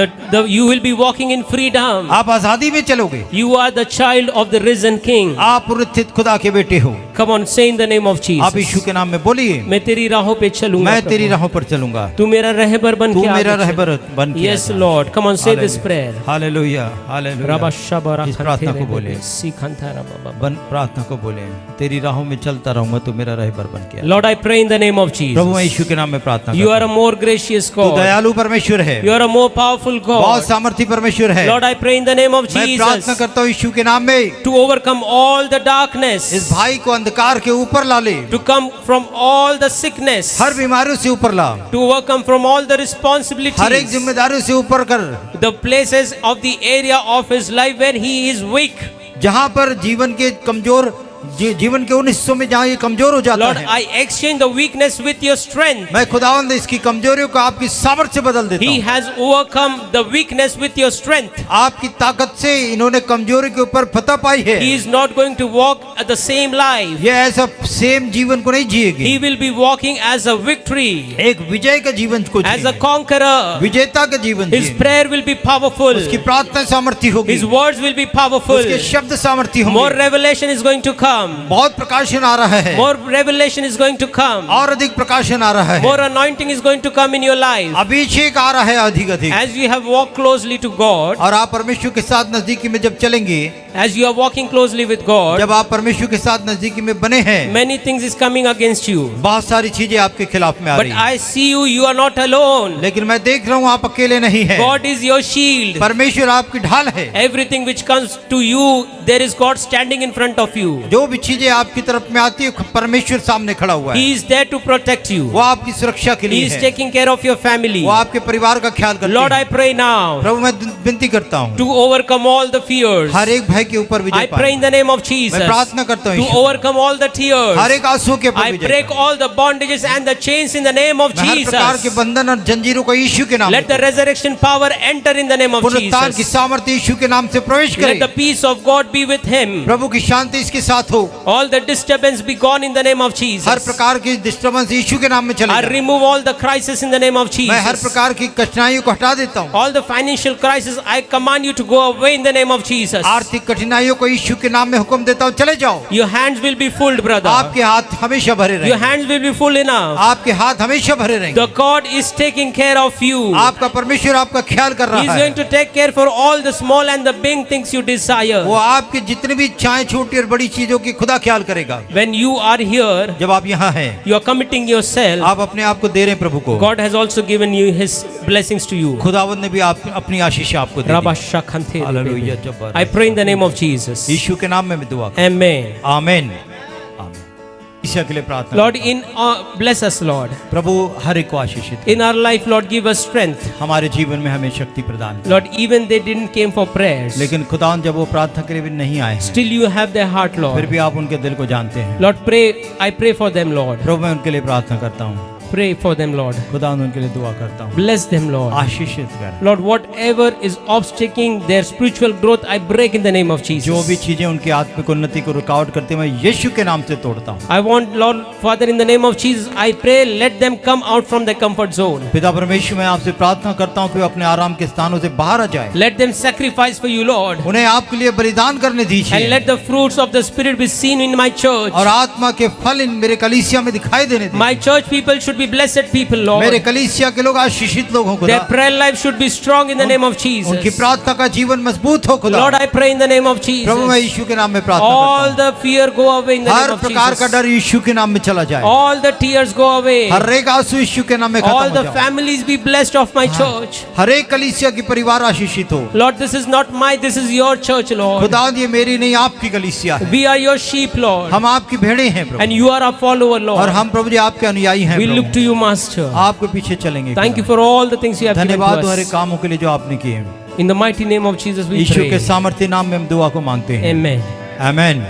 You will be walking in freedom. आप आजादी में चलोगे। You are the child of the risen King. आप पुरस्थित खुदा के बेटे हो। Come on, say in the name of आप यीशु Jesus. के नाम में बोलिए, मैं तेरी राहों पे चलूंगा मैं तेरी प्रभु। राहों पर चलूंगा, तू मेरा रहबर बन तू के मेरा आगे चल। रहबर बन के Yes आजा। Lord, come on, say this prayer. Hallelujah, hallelujah. रबा शबरा इस प्रार्थना को बोले, सीखंथारा बाबा। प्रार्थना को बोले, तेरी राहों में चलता रहूंगा, तू मेरा रहबर बन के आजा। Lord, I pray in the name of प्रभु मैं Jesus. यीशु के नाम में प्रार्थना You are करता a हूं। more gracious तू God. दयालु परमेश्वर है, You are a more powerful बहुत God. सामर्थी परमेश्वर है। Lord, I pray in the name of मैं प्रार्थना Jesus करता हूँ यीशु के नाम में, to overcome all the इस darkness, भाई को अंधकार के ऊपर ला ले, to come from all the sickness, हर बीमारियों से ऊपर ला, to overcome from all the हर एक responsibilities, जिम्मेदारियों से ऊपर कर, the places of the area of his life where he is weak. जहाँ पर जीवन के कमजोर जीवन के उन हिस्सों में जहाँ ये कमजोर हो जाता Lord, है, I exchange the weakness with your strength. मैं खुदावंद इसकी कमजोरियों को आपकी सामर्थ से बदल देता He हूँ। has overcome the weakness with your strength. आपकी ताकत से इन्होंने कमजोरी के ऊपर फतह पाई है। He is not going to walk at the same life. ये ऐसा सेम जीवन को नहीं जिएगी, He will be walking as a victory, एक विजय का जीवन को as a जिएगी, conqueror. विजेता का जीवन His जिएगी। prayer will be powerful. उसकी प्रार्थना सामर्थी होगी, His words will be powerful. उसके शब्द सामर्थी More होंगे, revelation is going to come. come. बहुत प्रकाशन आ रहा है, More revelation is going to come. और अधिक प्रकाशन आ रहा है, More anointing is going to come in your life. अभिषेक आ रहा है अधिक अधिक। As you have walked closely to God, और आप परमेश्वर के साथ नजदीकी में जब चलेंगे, as you are walking closely with God, जब आप परमेश्वर के साथ नजदीकी में बने हैं, many things is coming against you. बहुत सारी चीजें आपके खिलाफ में आ But रही हैं। I see you, you are not alone. लेकिन मैं देख रहा हूँ आप अकेले नहीं हैं। God is your shield. परमेश्वर आपकी ढाल है। Everything which comes to you, there is God standing in front of you. जो भी चीजें आपकी तरफ में आती है, परमेश्वर सामने खड़ा हुआ है। He is there to protect you. वो आपकी सुरक्षा के He लिए is है। taking care of your family. वो आपके परिवार का ख्याल करते Lord, I हैं। pray now प्रभु मैं विनती करता हूँ, to overcome all the fears. हर एक भय के ऊपर I विजय pray पाए। in the name of Jesus मैं प्रार्थना करता हूँ to Yeshu, overcome all the tears. हर एक आंसू के ऊपर I विजय break पाए। all the bondages and the chains in the name of मैं हर प्रकार के Jesus. बंधन और जंजीरों को यीशु के नाम Let the resurrection power enter in the name of पुनरुत्थान की Jesus. सामर्थ्य यीशु के नाम से प्रवेश Let the करे। peace of God be with him. प्रभु की शांति इसके साथ हो। All the disturbance be gone in the name of her Jesus. प्रकार की डिस्टर्बेंस यीशु के नाम में चले I जाए। remove all the crisis in the name of मैं हर Jesus. प्रकार की कठिनाइयों को हटा देता हूँ। All the financial crisis, I command you to go away in the name of Jesus. आर्थिक कठिनाइयों को यीशु के नाम में हुक्म देता हूँ, चले जाओ। Your hands will be full, brother. आपके हाथ हमेशा भरे Your रहेंगे। hands will be full enough. आपके हाथ हमेशा भरे रहेंगे। The God is taking care of you. आपका परमेश्वर आपका ख्याल कर He is रहा going है। to take care for all the small and the big things you वो desire. आपकी जितनी भी इच्छाएं, छोटी और बड़ी चीजों की खुदा ख्याल करेगा। When you are here, जब आप यहाँ हैं, you are committing yourself. आप अपने आप को दे रहे हैं प्रभु को। God has also given you His blessings to you. खुदावंद ने भी आप अपनी आशीष आपको दी। Rabba Shakhante. Hallelujah, Jabbar. I pray in the name of Jesus. यीशु के नाम में मैं दुआ करता Amen. हूं। आमीन। आमीन। ईसा के लिए प्रार्थना। Lord, bless us, Lord. प्रभु हर एक को आशीषित। In our life, Lord, give us strength. हमारे जीवन में हमें शक्ति प्रदान कर। Lord, even they didn't came for prayers. लेकिन खुदा जब वो प्रार्थना के लिए भी नहीं आए हैं, Still you have their heart, फिर Lord. भी आप उनके दिल को जानते हैं। Lord, I pray for them, Lord. प्रभु मैं उनके लिए प्रार्थना करता हूँ। Pray for them, Lord. खुदा उनके लिए दुआ करता हूँ। Bless them, Lord. आशीषित कर। Lord, whatever is obstructing their spiritual growth, I break in the name of जो भी Jesus. चीजें उनकी आत्मिक उन्नति को रुकावट करती हैं, मैं यीशु के नाम से तोड़ता हूँ। I want, Lord, Father, in the name of Jesus, I pray, let them come out from their comfort zone. पिता परमेश्वर मैं आपसे प्रार्थना करता हूँ कि वे अपने आराम के स्थानों से बाहर आ जाए। Let them sacrifice for you, Lord. उन्हें आपके लिए बलिदान करने And दीजिए let the fruits of the Spirit be seen in my church. और आत्मा के फल इन मेरे कलीसिया में दिखाई देने दीजिए। My church people should be blessed people, मेरे Lord. कलीसिया के लोग आशीषित लोग हों खुदा। Their prayer life should be strong in the name of उनकी Jesus. प्रार्थना का जीवन मजबूत हो खुदा। Lord, I pray in the name of प्रभु मैं Jesus. यीशु के नाम में प्रार्थना All करता the fear go away in the हूँ। name हर of प्रकार का Jesus. डर यीशु के नाम में चला जाए। All the tears go away. हर एक आंसू यीशु के नाम में All खत्म the हो जाए। families be blessed of my church. हर एक कलीसिया की परिवार आशीषित हो। Lord, this is not my, this is your church, Lord. खुदा ये मेरी नहीं आपकी कलीसिया है। We are your sheep, Lord. हम आपकी भेड़ें हैं प्रभु, And you are our follower, और Lord. हम प्रभु जी आपके अनुयायी हैं We look Prabhu. to you, Master. आपके पीछे चलेंगे Thank you खुदा। for all the things you have given धन्यवाद to तुम्हारे us. कामों के लिए जो आपने किए हैं। In the mighty name of Jesus, we यीशु के pray. सामर्थ्य नाम में हम दुआ को मांगते हैं। Amen. आमीन।